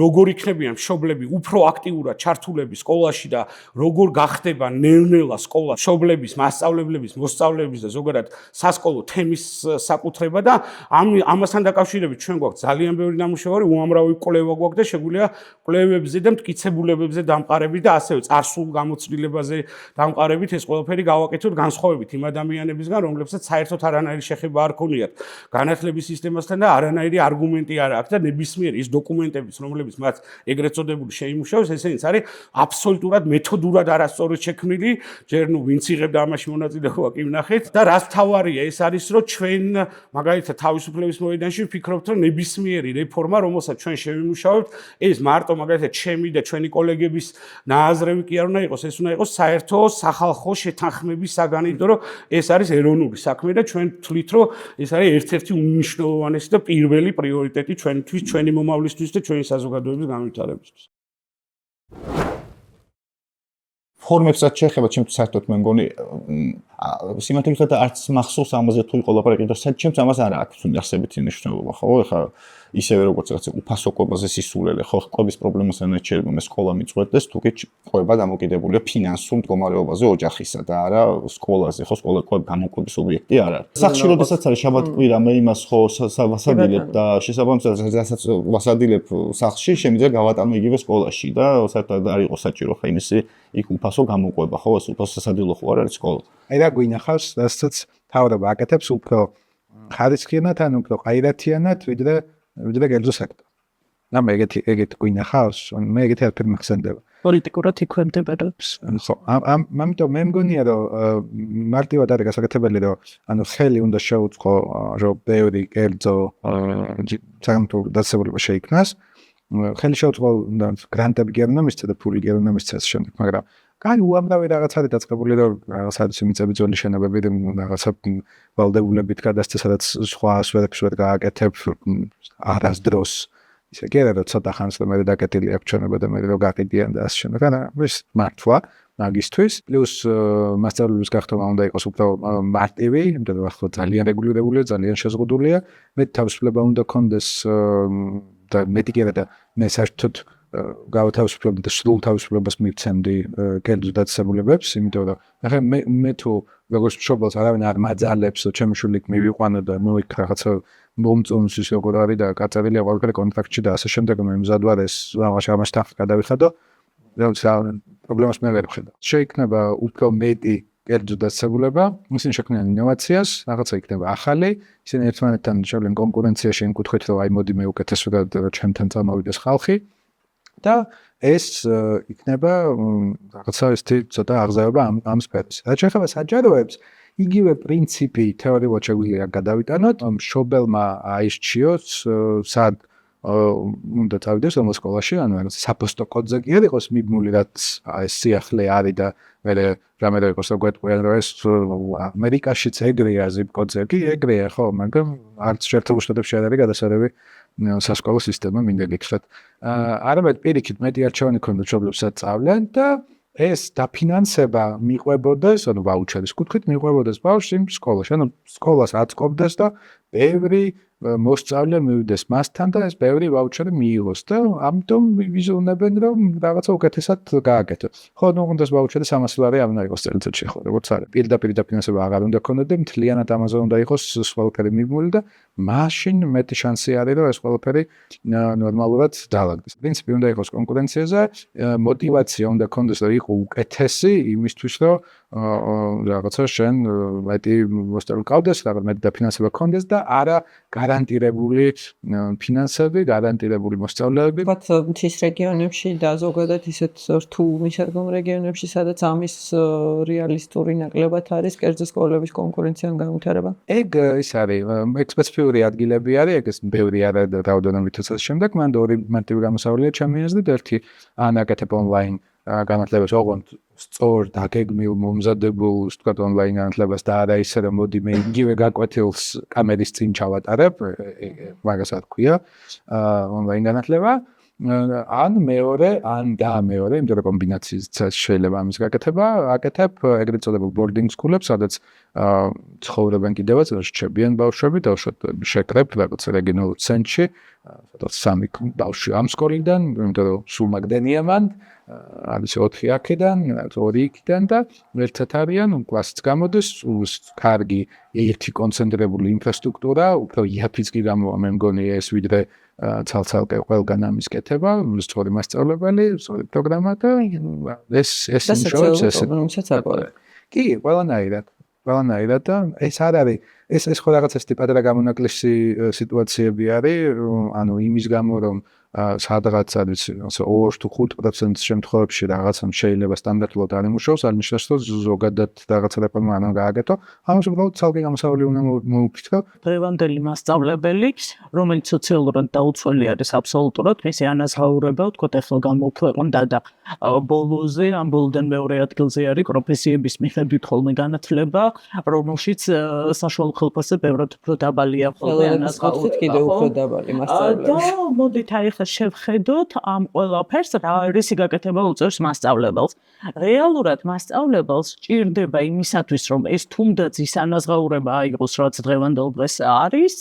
როგორ იქნებიან მშობლები უფრო აქტიურად ჩართულები სკოლაში და როგორ გახდება ნელ-ნელა სკოლა მშობლების, მასწავლებლების, მოსწავლეების და ზოგადად სასკოლო თემის საკუთრება და ამასთან დაკავშირებით ჩვენ გვაქვს ძალიან ბევრი ნამუშევარი, უამრავი კვლევა გვაქვს და შეგვიძლია კვლევებზე და მტკიცებულებებზე დამყარებით და ასევე წარსულ გამოცდილებაზე დამყარებით ეს ყველაფერი გავაკეთოთ განსხვავებით იმ ადამიანებისგან, რომლებსაც საერთოდ არანაირი შეხება არ ქონიათ განათლების სისტემასთან და არანაირი არგუმენტი არ აქვს და ნებისმიერი ის დოკუმენტებიც, რომლებიც მათ ეგრეთ წოდებული შეიმუშავეს, ესენიც არის აბსოლუტურად მეთოდურად არასწორად შექმნილი, ჯერ ნუ ვინც იღებდა ამაში მონაწილეობა კი ვნახეთ და რაც თავარია ეს არის, რომ ჩვენ მაგალითად თავისუფლების მოედანში ვფიქრობთ, რომ ნებისმიერი რეფორმა, რომელსაც ჩვენ შევიმუშავებთ, ეს მარტო მაგალითად ჩემი და ჩვენი კოლეგების ნააზრევი კი არ უნდა იყოს, ეს უნდა იყოს საერთო სახალხო შეთანხმების საგანი, იმიტომ რომ ეს არის ეროვნული საქმე და ჩვენ ვთვლით, რომ ეს არის ერთ-ერთი უმნიშვნელოვანესი და პირველი პრიორიტეტი ჩვენთვის, ჩვენი მომავლისთვის და ჩვენი საზოგადოების განვითარებისთვის. ფორმებსაც შეეხება, ჩემთვის საერთოდ მე მგონი სიმართლე არც მახსოვს ამაზე თუ იყო ლაპარაკი და ჩემს ამას არ აქვს ახსებითი მნიშვნელობა, ხო? ეხლა ისევე როგორც რაღაც უფასო კვებაზე სისულელე, ხო, კვების პრობლემასთან შეიძლება მე სკოლა მიწვევდეს, თუ კი კვება დამოკიდებულია ფინანსურ მდგომარეობაზე ოჯახისა და არა სკოლაზე, ხო, სკოლა გამოკვების ობიექტი არ არის. სახლში როდესაც არის შაბათ-კვირა, მე იმას ხო ვასადილებ და შესაბამისად რასაც ვასადილებ სახლში, შემიძლია გავატანო იგივე სკოლაში და საერთოდ არ იყოს საჭირო ხა იმისი იქ უფასო გამოკვება, ხო, ეს უფასო სასადილო ხო არ არის სკოლა. აი რა გვინახავს, რასაც თავრობა აკეთებს უფრო ხარისხიანად ან უფრო ყაირათიანად, ვიდრე გელზო სექტორი. ნამ ეგეთი გვინახავს, მე ეგეთი არაფერი მახსენდება. პოლიტიკურად იქვემდებარებს. ხო, ამიტომ მე მგონია რომ მარტივად არის გასაკეთებელი რომ ანუ ხელი უნდა შეუწყო რომ ბევრი კერძო სამთო დაწესებულება შეიქმნას. ხელი შეუწყო უნდა გრანტები კი არ უნდა მისცეს და ფული კი არ უნდა მისცეს შემდეგ, მაგრამ კაი უამრავი რაღაც არის დაწყებული რომ რაღაც არის მიწები ძველი შენობები და რაღაცა ვალდებულებით გადასცეს, სადაც სხვა სვერებს ვერ გააკეთებ არასდროს. ისე კი არა რომ ცოტა ხანს რომ მე დაკეტილი აქვს ჩვენება და მე რომ გაყიდიან და ასე შემდეგ. არა, ეს მართლა მაგისტვის პლუს მასწავლებლების გახდომა უნდა იყოს უფრო მარტივი, იმიტომ რომ ახლა ძალიან რეგულირებულია, ძალიან შეზღუდულია. მე თავისუფლება უნდა კონდეს და მეტი კი არა და მე საერთოდ გავთავისუფლებდი და სრულ თავისუფლებას მივცემდი კერძო დაწესებულებებს, იმიტომ რომ ახლა მე თუ როგორც მშობელს არავინ არ მაძალებს, რომ ჩემი შვილი მივიყვანო და მოიქ რაღაცა მომწონს ის როგორ არის და გაწერილია ყველაფერი კონტრაქტში და ასე შემდეგ მე მზადვარ ეს ამასთან გადავიხადო. პრობლემას მე ვერ ვხედავ. შეიქმნება უფრო მეტი კერძო დაწესებულება, ისინი შექმნიან ინოვაციას, რაღაცა იქნება ახალი, ისინი ერთმანეთთან შევლენ კონკურენციაში იმ კუთხით, რომ აი მოდი მე უკეთესად ჩემთან წამოვიდეს ხალხი. და ეს იქნება რაღაცა ესეთი ცოტა აღზევება ამ სფეროს. რაც შეეხება საჯაროებს, იგივე პრინციპი თეორიულად შეგვიძლია გადავიტანოთ, მშობელმა აირჩიოს სად უნდა წავიდეს რომელ სკოლაში, ანუ რაღაც საფოსტო კოდზე კი არ იყოს მიბმული, რაც ეს სიახლე არის და მე რამე რა იყოს გვეტყვიან, რომ ეს ამერიკაშიც ეგრეა ზიპ კოდზე კი ეგრეა, ხო, მაგრამ არც შეერთებულ შტატებში არ არის გადასარევი სასკოლო სისტემა მინდა გითხრათ. არამედ პირიქით მეტი არჩევანი ქონდა მშობლებსაც სწავლენ და ეს დაფინანსება მიყვებოდეს, ანუ ვაუჩერის კუთხით მიყვებოდეს ბავშვს იმ სკოლაში. ანუ სკოლას აწყობდეს და ბევრი მოსწავლე მივიდეს მასთან და ეს ბევრი ვაუჩერი მიიღოს და ამიტომ ვიზუალნებენ რომ რაღაცა უკეთესად გააკეთო. ხო, ნუ უნდა ვაუჩერი 300 ლარი არ უნდა იყოს წელიწადში, ხო, როგორც არის. პირდაპირ დაფინანსება აღარ უნდა ქონდეს და მთლიანად ამაზე უნდა იყოს ყველაფერი მიბმული და მაშინ მეტი შანსი არის რომ ეს ყველაფერი ნორმალურად დაალაგდეს. პრინციპი უნდა იყოს კონკურენციაზე, мотивация უნდა ქონდეს რომ იყო უკეთესი იმისთვის რომ რაღაცა შენ მეტი მოსწავლე ყავდეს, რაღაც მეტი დაფინანსება ქონდეს და არა გარანტირებული ფინანსები, გარანტირებული მოსწავლეები. ვთქვათ, მთის რეგიონებში და ზოგადად ისეთ რთულ მისადგომ რეგიონებში, სადაც ამის რეალისტური ნაკლებად არის კერძო სკოლების კონკურენციან განვითარება. ეგ ის არის, ეგ სპეციფიური ადგილები არის, ეგ ბევრი არა რაოდენობით თუცას შემდეგ, მან ორი მარტივი გამოსავლია ჩემი აზრით, ერთი ანაკეთებ ონლაინ განათლებას, ოღონდ სწორ დაგეგმილ მომზადებულ, ვთქვათ, ონლაინ განათლებას და არა ისე რომ მოდი მე იგივე გაკვეთილს კამერის წინ ჩავატარებ, მაგასაც ქვია, ონლაინ განათლება. ან მეორე, ან მეორე, იმიტომ რომ კომბინაციაც შეიძლება ამის გაკეთება, აკეთებ ეგრეთ წოდებულ boarding school-ებს, სადაც ცხოვრობენ კიდევაც რჩებიან ბავშვები და შეკრებ რაღაც რეგიონულ ცენტრში, სადაც 3 ბავშვი ამ სკოლიდან, იმიტომ რომ სულ მაგდენია მან, არის 4 აქედან, 2 იქიდან და ერთად არიან, კლასიც გამოდის, კარგი ერთი კონცენტრირებული ინფრასტრუქტურა, უფრო იაფიც კი გამოვა მე მგონი ეს ვიდრე ცალ-ცალკე ყველგან ამის კეთება, სწორი მასწავლებელი, სწორი პროგრამა და ეს იმუშავებს ესე. კი, ყველანაირად და ეს არ არის, ეს ხო რაღაც ეს ტიპადრა გამონაკლისი სიტუაციები არის, ანუ იმის გამო რომ სადღაც არის 2 თუ 5% შემთხვევებში რაღაცამ შეიძლება სტანდარტულად არ იმუშაოს, არ ნიშნავს რომ ზოგადად რაღაცა რეფორმა არ უნდა გააკეთო. ამას უბრალოდ ცალკე გამოსავალი უნდა მოუფიქრო. დღევანდელი მასწავლებელი, რომელიც სოციალურად დაუცველი არის აბსოლუტურად, მისი ანაზღაურება, ვთქვათ, ახლა გამოქვეყნდა და ბოლოზე ამ ბოლოდან მეორე ადგილზე არის პროფესიების მიხედვით ხოლმე განათლება, რომელშიც საშუალო უხელფასზე ბევრად უფრო დაბალია ხოლმე ხელოვნების კუთხით კიდევ უფრო დაბალი მასწავლებლები. და მოდით აი ხა შევხედოთ ამ ყველაფერს რა რისი გაკეთება უწევს მასწავლებელს. რეალურად მასწავლებელს ჭირდება იმისათვის რომ ეს თუნდაც ის ანაზღაურება აიღოს რაც დღევანდელ დღეს არის,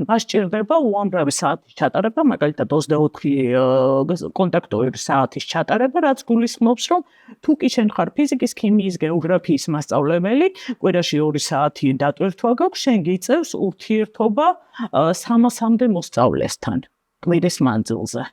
მას ჭირდება უამრავი საათის ჩატარება, მაგალითად 24 კონტაქტური საათის ჩატარება, რაც გულისხმობს რომ თუ კი შენ ხარ ფიზიკის, ქიმიის, გეოგრაფიის მასწავლებელი, კვირაში 2 საათი დატვირთვა გაქვს, შენ გიწევს ურთიერთობა 300-მდე მოსწავლესთან კვირის მანძილზე.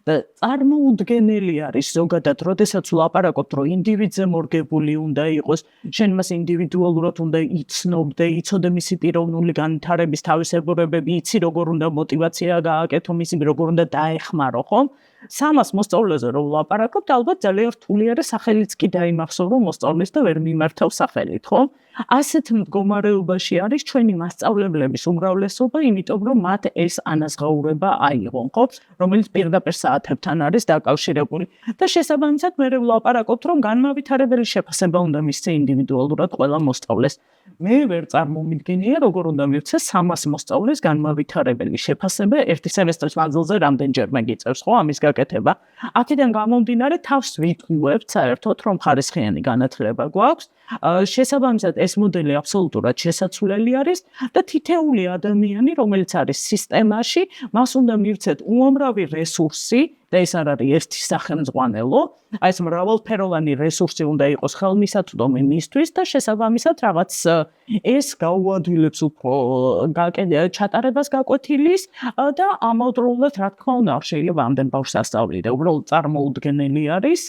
და წარმოუდგენელი არის ზოგადად, როდესაც ვლაპარაკობთ, რომ ინდივიდზე მორგებული უნდა იყოს, შენ მას ინდივიდუალურად უნდა იცნობდე, იცოდე მისი პიროვნული განვითარების თავისებურებები, იცი როგორ უნდა мотиваცია გააკეთო, მისი როგორ უნდა დაეხმარო, ხომ? 300 მოსწავლეზე რომ ვლაპარაკობთ, ალბათ ძალიან რთული არის სახელიც კი დაიმახსოვრო მოსწავლეს და ვერ მიმართავ სახელით, ხო? ასეთ მდგომარეობაში არის ჩვენი მასწავლებლების უმრავლესობა, იმიტომ რომ მათ ეს ანაზღაურება აიღონ, ხო? რომელიც პირდაპირ საათებთან არის დაკავშირებული. და შესაბამისად მე ვლაპარაკობთ, რომ განმავითარებელი შეფასება უნდა მისცე ინდივიდუალურად ყველა მოსწავლეს. მე ვერ წარმომიდგენია, როგორ უნდა მივცე 300 მოსწავლეს განმავითარებელი შეფასება ერთი სემესტრის მანძილზე რამდენჯერმე გიწევს, ხო, ამის გაკეთება. აქედან გამომდინარე თავს ვიტყუებთ საერთოდ, რომ ხარისხიანი განათლება გვაქვს. შესაბამისად ეს მოდელი აბსოლუტურად შესაძლებელი არის და თითეული ადამიანი, რომელიც არის სისტემაში, მას უნდა მივცეთ უამრავი რესურსი და ეს არ არის ერთი სახელმძღვანელო, აი ეს მრავალფეროვანი რესურსი უნდა იყოს ხელმისაწვდომი მისთვის და შესაბამისად რაღაც ეს გაუადვილებს უფრო ჩატარებას გაკვეთილის და ამავდროულად რა თქმა უნდა არ შეიძლება ამდენ ბავშვს ასწავლიდე. უბრალოდ წარმოუდგენელი არის,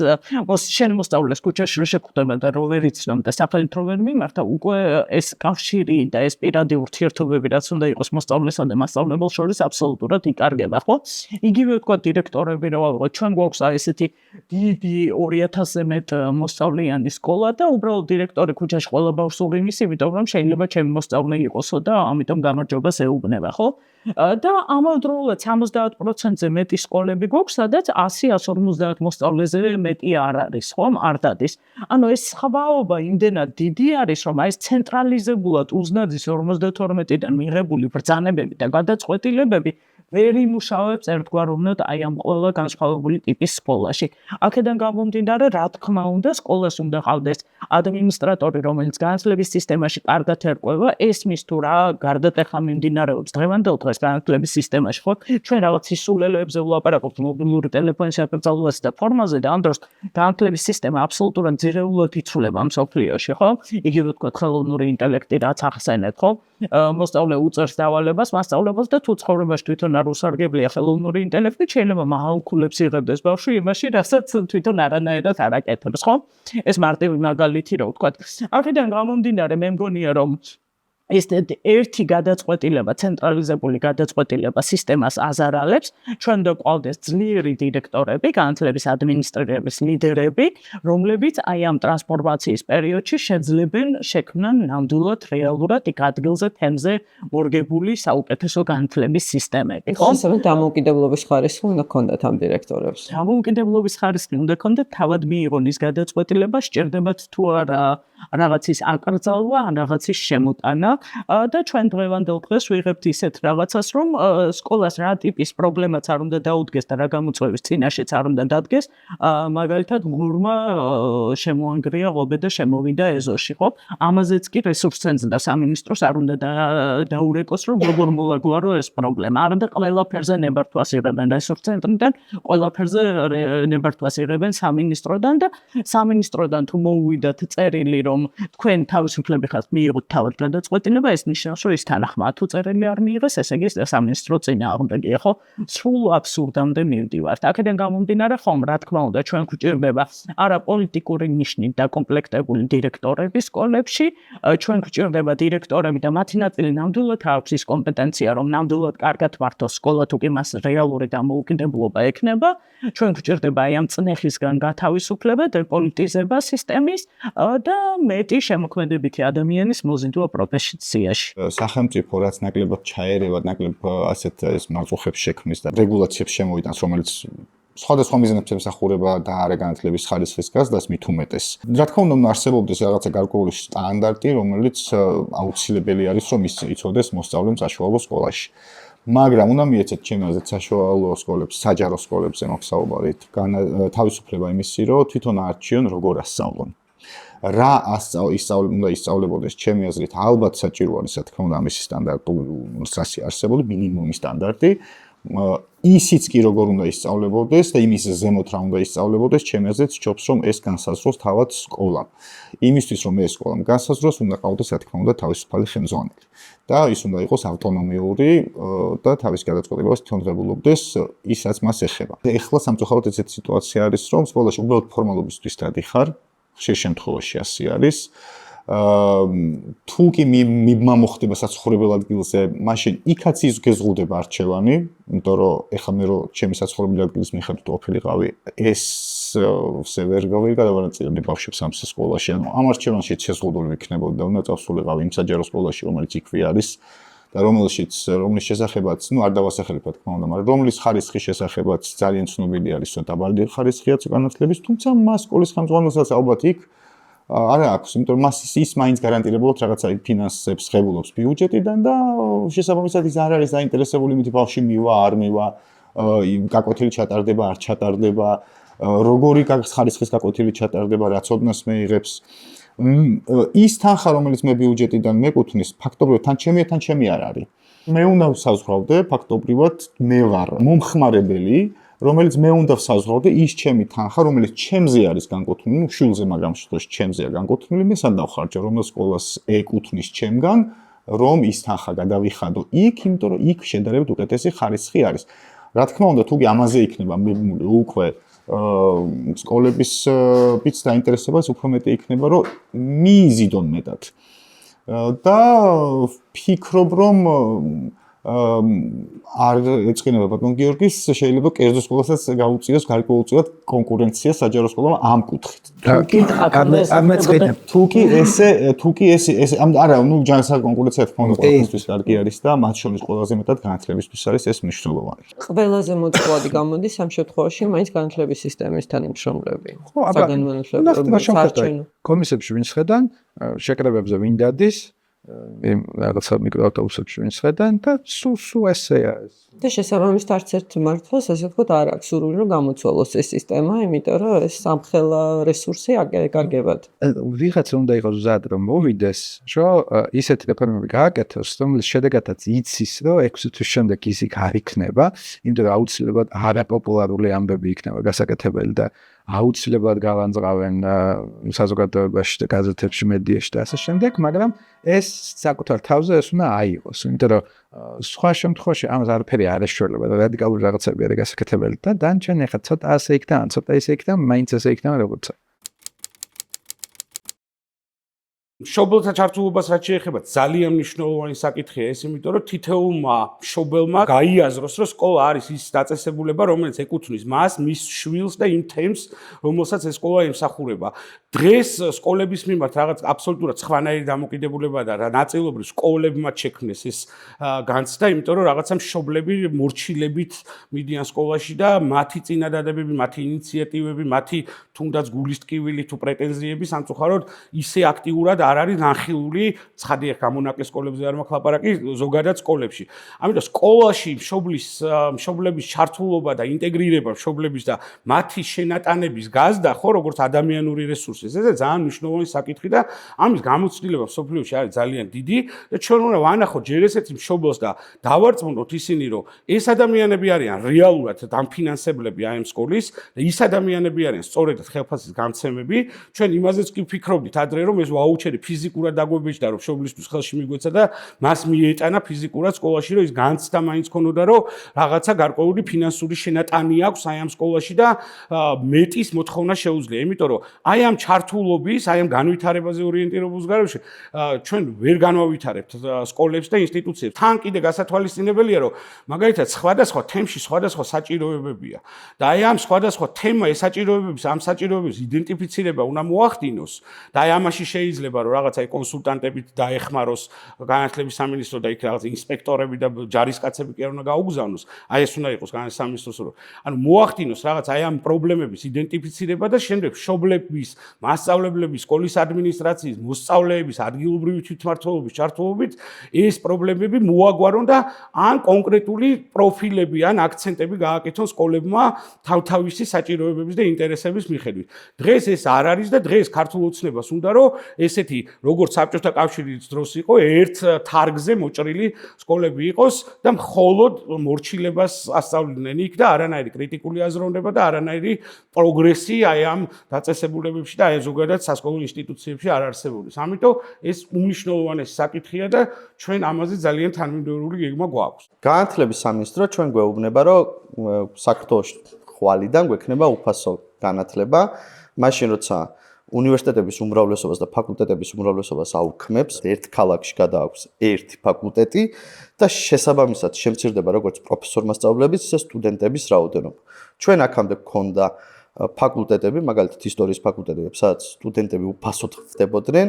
შენ მოსწავლეს ქუჩაში რო შეგხვდება და რო ვერ იცნობ და სახელით რო ვერ მიმართა, უკვე ეს კავშირი და ეს პირადი ურთიერთობები რაც უნდა იყოს მოსწავლესა და მასწავლებელს შორის აბსოლუტურად იკარგება, ხო? იგივე თქვა დირექტორები ჩვენ გვაქვს აი ესეთი დიდი 2000-ზე მეტ მოსწავლიანი სკოლა და უბრალოდ დირექტორი ქუჩაში ყველა ბავშვს უღიმის, იმიტომ რომ შეიძლება ჩემი მოსწავლე იყოსო და ამიტომ გამარჯვებას ეუბნება, ხო? და ამავდროულად 70%-ზე მეტი სკოლები გვაქვს, სადაც 100-150 მოსწავლეზე მეტი არ არის, ხომ? არ დადის. ანუ ეს სხვაობა იმდენად დიდი არის, რომ აი ეს ცენტრალიზებულად უზნაძის 52-დან მიღებული ბრძანებები და გადაწყვეტილებები ვერ იმუშავებს ერთგვაროვნად აი ამ ყველა განსხვავებული ტიპის სკოლაში. აქედან გამომდინარე, რა თქმა უნდა, სკოლას უნდა ყავდეს ადმინისტრატორი, რომელიც განათლების სისტემაში კარგად ერკვევა, ესმის თუ რა გარდატეხა მიმდინარეობს დღევანდელ დღეს განათლების სისტემაში, ხო? ჩვენ რაღაც სისულელეებზე ვლაპარაკობთ მობილური ტელეფონის შეფერწავლვაზე და ფორმაზე და ამ დროს განათლების სისტემა აბსოლუტურად ძირეულად იცვლება მსოფლიოში, ხო? იგივე თქვა ხელოვნური ინტელექტი რაც ახსენეთ, ხო? მოსწავლე უწევს დავალებას მასწავლებელს და თუ ცხოვრებაში თვითონ არ უსარგებლია ხელოვნური ინტელექტი, შეიძლება მაღალქულებს იღებდეს ბავშვი იმაში, რასაც თვითონ არანაირად არ აკეთებს, ხო? ეს მარტივი მაგალითი რო ვთქვა. აქედან გამომდინარე, მე მგონია რომ ეს ერთი გადაწყვეტილება, ცენტრალიზებული გადაწყვეტილება სისტემას აზარალებს, ჩვენ უნდა ყავდეს ძლიერი დირექტორები, განათლების ადმინისტრირების ლიდერები, რომლებიც აი ამ ტრანსფორმაციის პერიოდში შეძლებენ შექმნან ნამდვილად რეალურად იქ ადგილზე თემზე მორგებული საუკეთესო განათლების სისტემები, ხო? ასევე დამოუკიდებლობის ხარისხი უნდა ქონდათ ამ დირექტორებს. დამოუკიდებლობის ხარისხი უნდა ქონდეთ, თავად მიიღონ ის გადაწყვეტილება, სჭირდებათ თუ არა რაღაცის აკრძალვა, ან რაღაცის შემოტანა. და ჩვენ დღევანდელ დღეს ვიღებთ ისეთ რაღაცას, რომ სკოლას რა ტიპის პრობლემაც არ უნდა დაუდგეს და რა გამოწვევის წინაშეც არ უნდა დადგეს, მაგალითად ღურმა შემოანგრია ღობე და შემოვიდა ეზოში, ხო? ამაზეც კი რესურს ცენტრს და სამინისტროს არ უნდა დაურეკოს, რომ როგორ მოლაგვარო ეს პრობლემა. არამედ ყველაფერზე ნებართვას იღებენ რესურს ცენტრიდან, ყველაფერზე ნებართვას იღებენ სამინისტროდან და სამინისტროდან თუ მოუვიდათ წერილი, რომ თქვენ თავისუფლები ხართ, მიიღოთ თავად გადაწყვეტილება, ეს ნიშნავს, რომ ის თანახმაა თუ წერილი არ მიიღეს, ესე იგი სამინისტრო წინააღმდეგია, ხო? სრულ აბსურდამდე მივდივართ. აქედან გამომდინარე, ხომ, რა თქმა უნდა, ჩვენ გვჭირდება არა პოლიტიკური ნიშნით დაკომპლექტებული დირექტორები სკოლებში, ჩვენ გვჭირდება დირექტორები და მათი ნაწილი ნამდვილად აქვს ის კომპეტენცია, რომ ნამდვილად კარგად მართოს სკოლა, თუ კი მას რეალური დამოუკიდებლობა ექნება. ჩვენ გვჭირდება აი ამ წნეხისგან გათავისუფლება, დეპოლიტიზება სისტემის და მეტი შემოქმედებითი ადამიანის მოზიდვა პროფესიაში. სახელმწიფო რაც ნაკლებად ჩაერევა, ნაკლებ ასეთ ეს მაწუხებს შექმნის და რეგულაციებს შემოიტანს, რომელიც სხვადასხვა მიზნებს ემსახურება და არა განათლების ხარისხის გაზრდას მით უმეტეს. რა თქმა უნდა, არსებობდეს რაღაცა გარკვეული სტანდარტი, რომელიც აუცილებელი არის, რომ იცოდეს მოსწავლემ საშუალო სკოლაში. მაგრამ უნდა მიეცეთ ჩემი აზრით საშუალო სკოლებს, საჯარო სკოლებზე მოგსაუბარი, თავისუფლება იმისი, რომ თვითონ არჩიონ როგორ ასწავლონ. რა უნდა ისწავლებოდეს ჩემი აზრით, ალბათ საჭირო არის, რა თქმა უნდა, ამისი სტანდარტული არსებული მინიმუმი სტანდარტი. ისიც კი როგორ უნდა ისწავლებოდეს და იმის ზემოთ რა უნდა ისწავლებოდეს, ჩემი აზრით სჯობს, რომ ეს განსაზღვროს თავად სკოლამ. იმისთვის, რომ ეს სკოლამ განსაზღვროს, უნდა ყავდეს, რა თქმა უნდა, თავისუფალი ხელმძღვანელი. და ის უნდა იყოს ავტონომიური და თავის გადაწყვეტილებას თვითონ ღებულობდეს ის, რაც მას ეხება. ეხლა სამწუხაროდ ესეთი სიტუაცია არის, რომ სკოლაში უბრალოდ ფორმალობისთვის დადიხარ, ხშირ შემთხვევაში ასე არის. თუ კი მოხდება საცხოვრებელ ადგილზე, მაშინ იქაც ის გეზღუდება არჩევანი, იმიტომ რომ ეხლა მე რომ ჩემი საცხოვრებელი ადგილის მიხედვით ყოფილიყავი, ესე ვერ გადავანაწილებდი ბავშვებს ამ სკოლაში. ანუ ამ არჩევანში შეზღუდული ვიქნებოდი და უნდა წავსულიყავი იმ საჯარო სკოლაში, რომელიც იქვე არის და რომლის შესახებაც, არ დავასახელებ რა თქმა უნდა, მაგრამ რომლის ხარისხის შესახებაც ძალიან ცნობილი არის, რომ დაბალი ხარისხია განათლების, თუმცა მას სკოლის ხელმძღვანელსაც ალბათ იქ არა აქვს, იმიტომ რომ მას ის მაინც გარანტირებულად რაღაცა ფინანსებს ღებულობს ბიუჯეტიდან და შესაბამისად ის არ არის დაინტერესებული იმით ბავშვი მივა, არ მივა, გაკვეთილი ჩატარდება, არ ჩატარდება, როგორი ხარისხის გაკვეთილი ჩატარდება, რა ცოდნას მეიღებს. ის თანხა, რომელიც მე ბიუჯეტიდან მეკუთვნის, ფაქტობრივად თან ჩემია, თან ჩემი არ არის. მე უნდა ვსაზღვრავდე, ფაქტობრივად მე ვარ მომხმარებელი, რომელიც მე უნდა ვსაზღვრავდე ის ჩემი თანხა, რომელიც ჩემზე არის განკუთვნილი, შულზე მაგრამ შემთხვევაში ჩემზეა განკუთვნილი, მე სად დავხარჯო, რომელ სკოლას ეკუთვნის ჩემგან, რომ ის თანხა გადავიხადო იქ, იმიტომ რომ იქ შედარებით უკეთესი ხარისხი არის. რა თქმა უნდა, თუ კი ამაზე იქნება მიბმული უკვე სკოლებისიც დაინტერესებას უფრო მეტი იქნება, რომ მიიზიდონ მეტად. და ფიქრობ, რომ არ ეწყინება ბატონ გიორგის, შეიძლება კერძო სკოლასაც გაუწიოს გარკვეულწილად კონკურენცია საჯარო სკოლამ ამ კუთხით. თუ კი ეს არა, ნუ ჯანსაღ კონკურენცია თქმა უნდა ყველასთვის კარგი არის და მათ შორის ყველაზე მეტად განათლებისთვის არის ეს მნიშვნელოვანი. ყველაზე მოწყვლადი გამოდის ამ შემთხვევაში მაინც განათლების სისტემის თანამშრომლები. საგანმანათლებლო კომისიებში ვინ შედან, შეკრებებზე ვინ დადის, რაღაცა მიკროავტობუსებში ვინ შედან და სულ ესეა ეს. და შესაბამისად არც ერთ მართლას ასე ვთქვათ არ აქვს სურვილი რომ გამოცვალოს ეს სისტემა, იმიტომ რომ ეს სამხელა რესურსი აკარგებად. ვიღაც უნდა იყოს მზად რომ მოვიდეს, რომ ისეთი რეფორმები გააკეთოს, რომლის შედეგადაც იცის, რომ 6 თვის შემდეგ ის იქ არ იქნება, იმიტომ რომ აუცილებლად არაპოპულარული ამბები იქნება გასაკეთებელი და აუცილებლად გავანძღავენ საზოგადოებაში და გაზეთებში, მედიაში და ასე შემდეგ, მაგრამ ეს საკუთარ თავზე ეს უნდა აიღოს, იმიტომ რომ სხვა შემთხვევაში ამას არაფერი არ ეშველება და რადიკალური რაღაცები არის გასაკეთებელი და დანარჩენ ეხლა ცოტა ასე იქნება, ან ცოტა ისე იქნება, მაინც ასე იქნება როგორც მშობელთა ჩართულობას რაც შეეხება ძალიან მნიშვნელოვანი საკითხია ეს, იმიტომ რომ თითოეულმა მშობელმა გაიაზროს, რომ სკოლა არის ის დაწესებულება, რომელიც ეკუთვნის მას, მის შვილს და იმ თემს, რომელსაც ეს სკოლა ემსახურება. დღეს სკოლების მიმართ რაღაც აბსოლუტურად სხვანაირი დამოკიდებულება და ნაწილობრივ სკოლებმა შექმნეს ეს განცდა, იმიტომ რომ რაღაცა მშობლები მორჩილებით მიდიან სკოლაში და მათი წინადადებები, მათი ინიციატივები, მათი თუნდაც გულის ტკივილი თუ პრეტენზიები სამწუხაროდ ისე აქტიურად არ არის განხილული, ცხადია გამონაკლისს სკოლებზე არ მაქვს ლაპარაკი, ზოგადად სკოლებში. ამიტომ სკოლაში მშობლების ჩართულობა და ინტეგრირება მშობლების და მათი შენატანების გაზრდა, ხო, როგორც ადამიანური რესურსი, ეს ძალიან მნიშვნელოვანი საკითხი და ამის გამოცდილება სოფლიოში არის ძალიან დიდი და ჩვენ უნდა ვანახოთ ჯერ ესეთი მშობელს და დავარწმუნოთ ისინი, რომ ეს ადამიანები არიან რეალურად დამფინანსებლები ამ სკოლის და ის ადამიანები არიან სწორედ ხელფასის გამცემები. ჩვენ იმაზეც კი ვფიქრობდით ადრე, რომ ეს ვაუჩერი ფიზიკურად დაგვებეჭდა, რომ მშობლისთვის ხელში მიგვეცა და მას მიეტანა ფიზიკურად სკოლაში, რომ ის განცდა მაინც ქონოდა, რომ რაღაცა გარკვეული ფინანსური შენატანი აქვს აი ამ სკოლაში და მეტის მოთხოვნა შეუძლია. იმიტომ რომ აი ამ ჩართულობის, აი ამ განვითარებაზე ორიენტირებულ გარეშე ჩვენ ვერ განვავითარებთ სკოლებს და ინსტიტუციებს. თან კიდე გასათვალისწინებელია, რომ მაგალითად სხვადასხვა თემში სხვადასხვა საჭიროებებია. და აი ამ სხვადასხვა თემა ეს საჭიროებების ამ საჭიროებების იდენტიფიცირება უნდა მოახდინოს და აი ამაში შეიძლება რომ რაღაც აი კონსულტანტებით დაეხმაროს განათლების სამინისტრო და იქ რაღაც ინსპექტორები და ჯარისკაცები კი არ უნდა გაუგზავნოს. აი ეს უნდა იყოს განათლების სამინისტროს რო. ანუ მოახდინოს რაღაც აი ამ პრობლემების იდენტიფიცირება და შემდეგ მშობლების, მასწავლებლების, სკოლის ადმინისტრაციის, მოსწავლეების, ადგილობრივი თვითმმართველობის ჩართულობით ეს პრობლემები მოაგვარონ და ან კონკრეტული პროფილები ან აქცენტები გააკეთონ სკოლებმა თავთავისი საჭიროებების და ინტერესების მიხედვით. დღეს ეს არ არის და დღეს ქართულ ოცნებას უნდა რომ ესეთი როგორც საბჭოთა კავშირის დროს იყო ერთ თარგზე მოჭრილი სკოლები იყოს და მხოლოდ მორჩილებას ასწავლიდნენ იქ და არანაირი კრიტიკული აზროვნება და არანაირი პროგრესი აი ამ დაწესებულებებში და აი ზოგადად სასკოლო ინსტიტუციებში არ არსებობს. ამიტომ ეს უმნიშვნელოვანესი საკითხია და ჩვენ ამაზე ძალიან თანმიმდევრული გეგმა გვაქვს. განათლების სამინისტრო ჩვენ გვეუბნება, რომ საქართველოს ხვალიდან გვექნება უფასო განათლება, მაშინ როცა უნივერსიტეტების უმრავლესობას და ფაკულტეტების უმრავლესობას აუქმებს, ერთ ქალაქში გადააქვს ერთი ფაკულტეტი და შესაბამისად შემცირდება როგორც პროფესორ-მასწავლებლების, ისე სტუდენტების რაოდენობა. ჩვენ აქამდე გქონდა ფაკულტეტები, მაგალითად ისტორიის ფაკულტეტები, სადაც სტუდენტები უფასოდ ხდებოდნენ.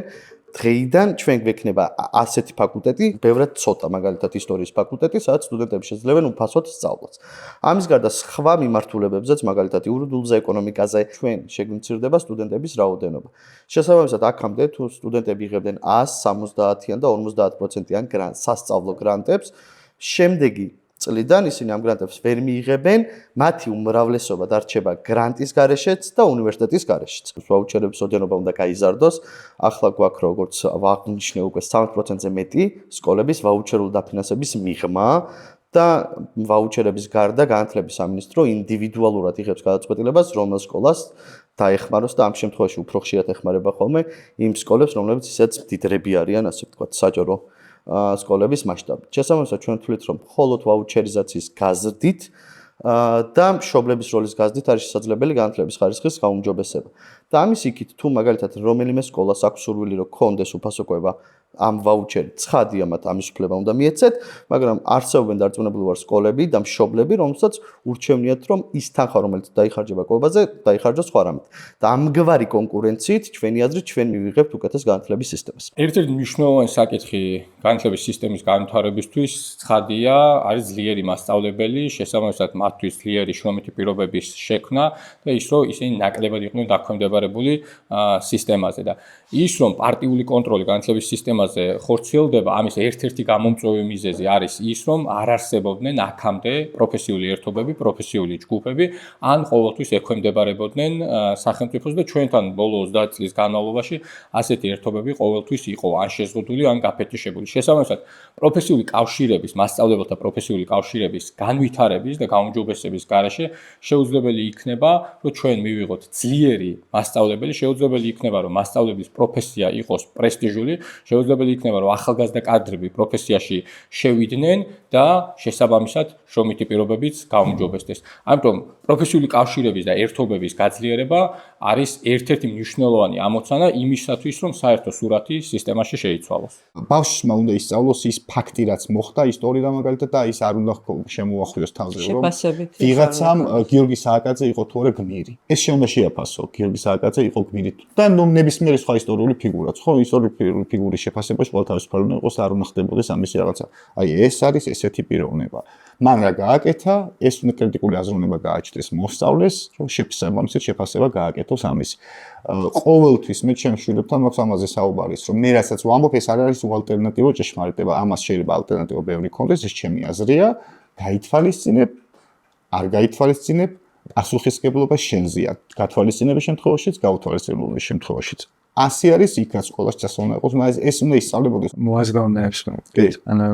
დღეიდან ჩვენ გვექნება ასეთი ფაკულტეტი, ბევრად ცოტა, მაგალითად ისტორიის ფაკულტეტი, სადაც სტუდენტები შეძლებენ უფასოდ სწავლას. ამის გარდა სხვა მიმართულებებზეც, მაგალითად იურიდიულზე, ეკონომიკაზე, ჩვენ შეგვიმცირდება სტუდენტების რაოდენობა. შესაბამისად, აქამდე თუ სტუდენტები იღებდნენ 100, 70-იან და 50%-იან სასწავლო გრანტებს, შემდეგი წლიდან ისინი ამ გრანტებს ვერ მიიღებენ, მათი უმრავლესობა დარჩება გრანტის გარეშეც და უნივერსიტეტის გარეშეც. ვაუჩერების ოდენობა უნდა გაიზარდოს. ახლა გვაქვს როგორც ვაღნიშნე უკვე 60%-ზე მეტი სკოლების ვაუჩერული დაფინანსების მიღმა და ვაუჩერების გარდა განათლების სამინისტრო ინდივიდუალურად იღებს გადაწყვეტილებას, რომელ სკოლას დაეხმაროს და ამ შემთხვევაში უფრო ხშირად ეხმარება ხოლმე იმ სკოლებს, რომლებიც ისედაც მდიდრები არიან, ასე ვთქვათ, საჯარო სკოლების მასშტაბით. შესაბამისად, ჩვენ ვთვლით, რომ მხოლოდ ვაუჩერიზაციის გაზრდით და მშობლების როლის გაზრდით არის შესაძლებელი განათლების ხარისხის გაუმჯობესება. და ამის იქით, თუ მაგალითად რომელიმე სკოლას აქვს სურვილი, რომ კონდეს უფასოკვება ამ ვაუჩერით, ცხადია მათ ამის უფლება უნდა მიეცეთ, მაგრამ არსებობენ დარწმუნებული ვარ სკოლები და მშობლები, რომელსაც ურჩევნიათ, რომ ის თანხა, რომელიც დაიხარჯება კვებაზე, დაიხარჯოს სხვა რამით. და ამგვარი კონკურენციით, ჩვენი აზრით, ჩვენ მივიღებთ უკეთეს განათლების სისტემას. ერთ-ერთი მნიშვნელოვანი საკითხი განათლების სისტემის განვითარებისთვის ცხადია, არის ძლიერი მასწავლებელი, შესაბამისად მათთვის ძლიერი შრომითი პირობების შექმნა და ის, რომ ისინი ნაკლებად იყვნენ დაქვემდებარებული სისტემაზე და ის, რომ პარტიული კონტროლი განათლების სისტემაზე ხორციელდება, ამის ერთ-ერთი გამომწვევი მიზეზი არის ის, რომ არ არსებობდნენ აქამდე პროფესიული ერთობები, პროფესიული ჯგუფები, ან ყოველთვის ექვემდებარებოდნენ სახელმწიფოს და ჩვენთან ბოლო 30 წლის განმავლობაში ასეთი ერთობები ყოველთვის იყო ან შეზღუდული, ან გაფეთიშებული. შესაბამისად, პროფესიული კავშირების, მასწავლებელთა პროფესიული კავშირების განვითარების და გაუმჯობესების გარეშე შეუძლებელი იქნება, რომ ჩვენ მივიღოთ ძლიერი მასწავლებელი, შეუძლებელი იქნება, რომ მასწავლებლის პროფესია იყოს პრესტიჟული, შეუძლებელი იქნება, რომ ახალგაზრდა კადრები პროფესიაში შევიდნენ და შესაბამისად შრომითი პირობებიც გაუმჯობესდეს. ამიტომ პროფესიული კავშირების და ერთობების გაძლიერება არის ერთ-ერთი მნიშვნელოვანი ამოცანა იმისათვის, რომ საერთო სურათი სისტემაში შეიცვალოს. ბავშვმა უნდა ისწავლოს ის ფაქტი, რაც მოხდა ისტორიიდან მაგალითად და ის არ უნდა შემოახვიოს თავზე, რომ ვიღაცამ გიორგი სააკაძე იყო თუ არა გმირი. ეს შეუნდა შეაფასო, გიორგი სააკაძე იყო გმირი და ნებისმიერი სხვა ისტორიული ფიგურაც, ხო, ისტორიული ფიგურის შეფასებაში ყველა თავისუფალი უნდა იყოს, არ უნდა ხდებოდეს ამისი რაღაცა. აი ეს არის ესეთი პიროვნება. მან რა გააკეთა, ეს უნდა კრიტიკული აზროვნება გააჩნდეს მოსწავლეს, რომ შესაბამისად შეფასება გააკეთოს ამის. ყოველთვის მე ჩემ შვილებთან მაქვს ამაზე საუბარის, რომ მე რასაც ვამბობ, ეს არ არის უალტერნატივო ჭეშმარიტება, ამას შეიძლება ალტერნატივა ბევრი ქონდეს, ეს ჩემი აზრია, გაითვალისწინებ, არ გაითვალისწინებ, პასუხისმგებლობა შენზეა. გათვალისწინების შემთხვევაშიც, გაუთვალისწინების შემთხვევაშიც. ასე არის იქაც სკოლაში წასვლა უნდა იყოს, მაგრამ ეს უნდა ისწავლებოდეს. მოაზროვნეებს კი. ანუ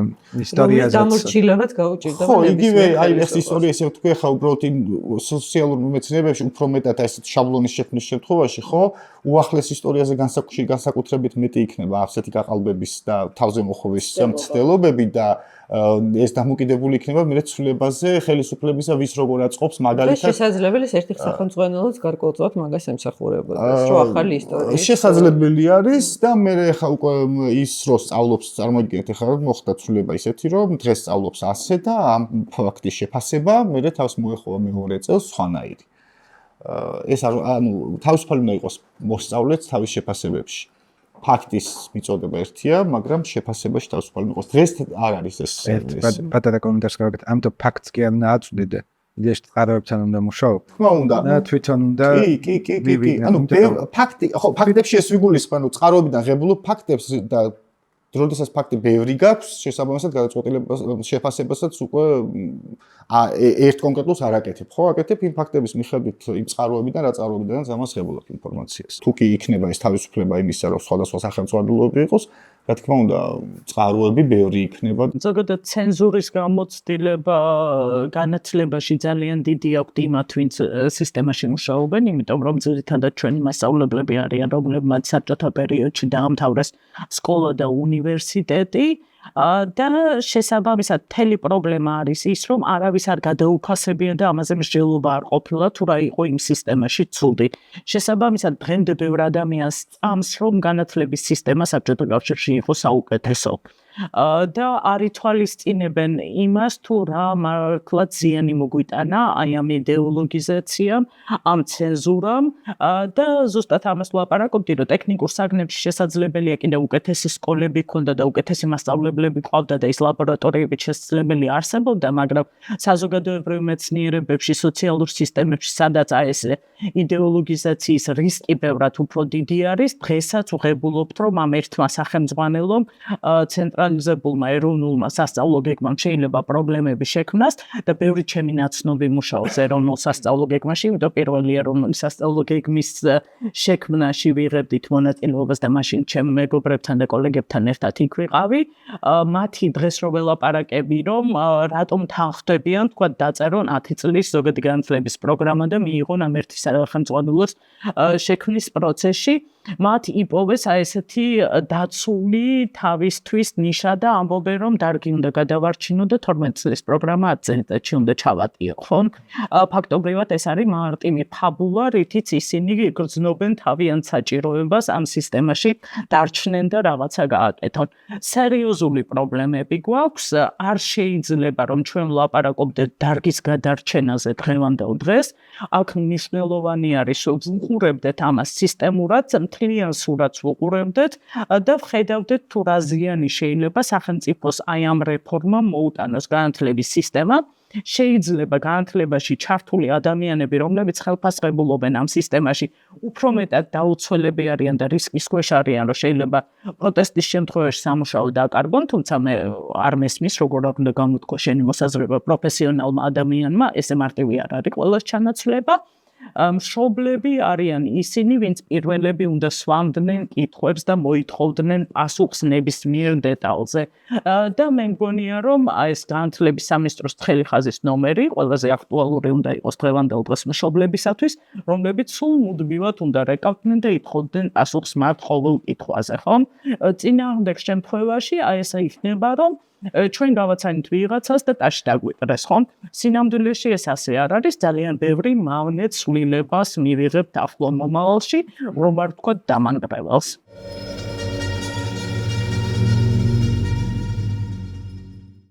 ისტორიაზეც დამორჩილებად გაუჭირდა. ხო, იგივე აი ეს ისტორია ესე ვთქვი, ხა უბრალოდ იმ სოციალურ მეცნიერებებში უფრო მეტად აი ესეთ შაბლონის შექმნის შემთხვევაში, ხო, უახლეს ისტორიაზე განსაკუთრებით მეტი იქნება ასეთი გაყალბების და თავზე მოხობის მცდელობები და ეს დამოკიდებული იქნება მე ცვლილებაზე ხელისუფლებისა ვის როგორ აწყობს მაგალითად შესაძლებელია ერთი სახელმწიფოც გარკვეულწილად მაგას ემსახურებოდეს, რომ ახალი ისტორია შესაძლებელი არის და მე ხა უკვე ის რო სწავლობს წარმოგიდგენთ ხა მოხდა ცვლილება ისეთი რომ დღეს სწავლობს ასე და ამ ფაქტის შეფასება მე თავს მოეხოვა მეორე წელს სხვანაირი. ეს ანუ თავისუფალი უნდა იყოს მოსწავლეც თავის შეფასებებში. ფაქტის მიწოდება ერთია, მაგრამ შეფასებაში თავისუფალი იყოს. დღეს არ არის ეს. პატარა კომენტარს გავაკეთე. ამიტომ ფაქტს კი არ უნდა აწვდიდე. იდეაში წყაროებთან უნდა მუშაობ. თქმა უნდა. და თვითონ უნდა კი. ანუ ფაქტი, ხო, ფაქტებში ეს ვიგულისხმობ, ანუ წყაროებიდან ღებულობ ფაქტებს და როდესაც ფაქტი ბევრი გაქვს, შესაბამისად გადაწყვეტილებას შეფასებასაც უკვე ერთ კონკრეტულს არ აკეთებ, ხო? აკეთებ იმ ფაქტების მიხედვით, იმ წყაროებიდან, რა წყაროებიდანაც ამას ღებულობ ინფორმაციას. თუ კი იქნება ეს თავისუფლება იმისა, რომ სხვადასხვა სახელმწიფოები იყოს, რა თქმა უნდა, წყაროები ბევრი იქნება. ზოგადად ცენზურის გამოცდილება განათლებაში ძალიან დიდი აქვს იმათ, ვინც სისტემაში მუშაობენ, იმიტომ რომ ძირითადად ჩვენი მასწავლებლები არიან, რომლებმაც საბჭოთა პერიოდში დაამთავრეს სკოლა და უნივერსიტეტი. და შესაბამისად მთელი პრობლემა არის ის, რომ არავის არ გადაუფასებია და ამაზე მსჯელობა არ ყოფილა, თუ რა იყო იმ სისტემაში ცუდი. შესაბამისად, დღემდე ბევრ ადამიანს წამს, რომ განათლების სისტემა საბჭოთა კავშირში იყო საუკეთესო. და არ ითვალისწინებენ იმას, თუ რა მართლაც ზიანი მოგვიტანა აი ამ იდეოლოგიზაციამ, ამ ცენზურამ და ზუსტად ამას ვლაპარაკობდი, რომ ტექნიკურ საგნებში შესაძლებელია კიდევ უკეთესი სკოლები ქონდა და უკეთესი მასწავლებლები ყავდა და ის ლაბორატორიები შესაძლებელი არსებობდა, მაგრამ საზოგადოებრივ მეცნიერებებში, სოციალურ სისტემებში, სადაც აი ეს იდეოლოგიზაციის რისკი ბევრად უფრო დიდი არის, დღესაც ვღებულობთ, რომ ამ ერთმა სახელმძღვანელომ ცენტრალიზებულმა ეროვნულმა სასწავლო გეგმამ შეიძლება პრობლემები შექმნას და ბევრი ჩემი ნაცნობი მუშაობს ეროვნულ სასწავლო გეგმაში, იმიტომ პირველი ეროვნული სასწავლო გეგმის შექმნაში ვიღებდით მონაწილეობას და მაშინ ჩემ მეგობრებთან და კოლეგებთან ერთად იქ ვიყავი. მათი დღეს რო ველაპარაკები, რომ რატომ თანხმდებიან, თქვა დაწერონ 10 წლის ზოგადი განათლების პროგრამა და მიიღონ ამ ერთი სახელმწიფოს შექმნის პროცესში. მათ იპოვეს აი ესეთი დაცული თავისთვის ნიშა და ამბობენ, რომ დარგი უნდა გადავარჩინო და 12 წლის პროგრამა 10 წელიწადში უნდა ჩავატიო, ხო? ფაქტობრივად ეს არის მარტივი ფაბულა, რითიც ისინი გრძნობენ თავიანთ საჭიროებას ამ სისტემაში დარჩნენ და რაღაცა გააკეთონ. სერიოზული პრობლემები გვაქვს, არ შეიძლება რომ ჩვენ ვლაპარაკობდეთ დარგის გადარჩენაზე დღევანდელ დღეს. აქ მნიშვნელოვანი არის, რომ ვუყურებდეთ ამას სისტემურად, მთლიან სურათს ვუყურებდეთ და ვხედავდეთ თუ რა ზიანი შეიძლება სახელმწიფოს აი ამ რეფორმამ მოუტანოს განათლების სისტემა. შეიძლება განათლებაში ჩართული ადამიანები, რომლებიც ხელფასებულობენ ამ სისტემაში, უფრო მეტად დაუცველები არიან და რისკის ქვეშ არიან, რომ შეიძლება პროტესტის შემთხვევაში სამუშაო დაკარგონ, თუმცა მე არ მესმის, როგორ უნდა გამოთქვა შენი მოსაზრება პროფესიონალმა ადამიანმა, ესე მარტივი არ არის ყველას ჩანაცვლება. მშობლები არიან ისინი, ვინც პირველები უნდა სვამდნენ კითხვებს და მოითხოვდნენ პასუხს ნებისმიერ დეტალზე. და მე მგონია, რომ ეს განათლების სამინისტროს თხელი ხაზის ნომერი ყველაზე აქტუალური უნდა იყოს დღევანდელ დღეს მშობლებისათვის, რომლებიც სულ მუდმივად უნდა რეკავდნენ და ითხოვდნენ პასუხს მათ ყოველ კითხვაზე, ხო? წინააღმდეგ შემთხვევაში აი ესე იქნება, რომ ჩვენ გავაცანით ვიღაცას და ტაში დაგვიყრეს, ხო? სინამდვილეში ეს ასე არ არის, ძალიან ბევრი მავნე ცვლილებას მივიღებთ ახლო მომავალში, რომ არ ვთქვათ დამანგრევალს.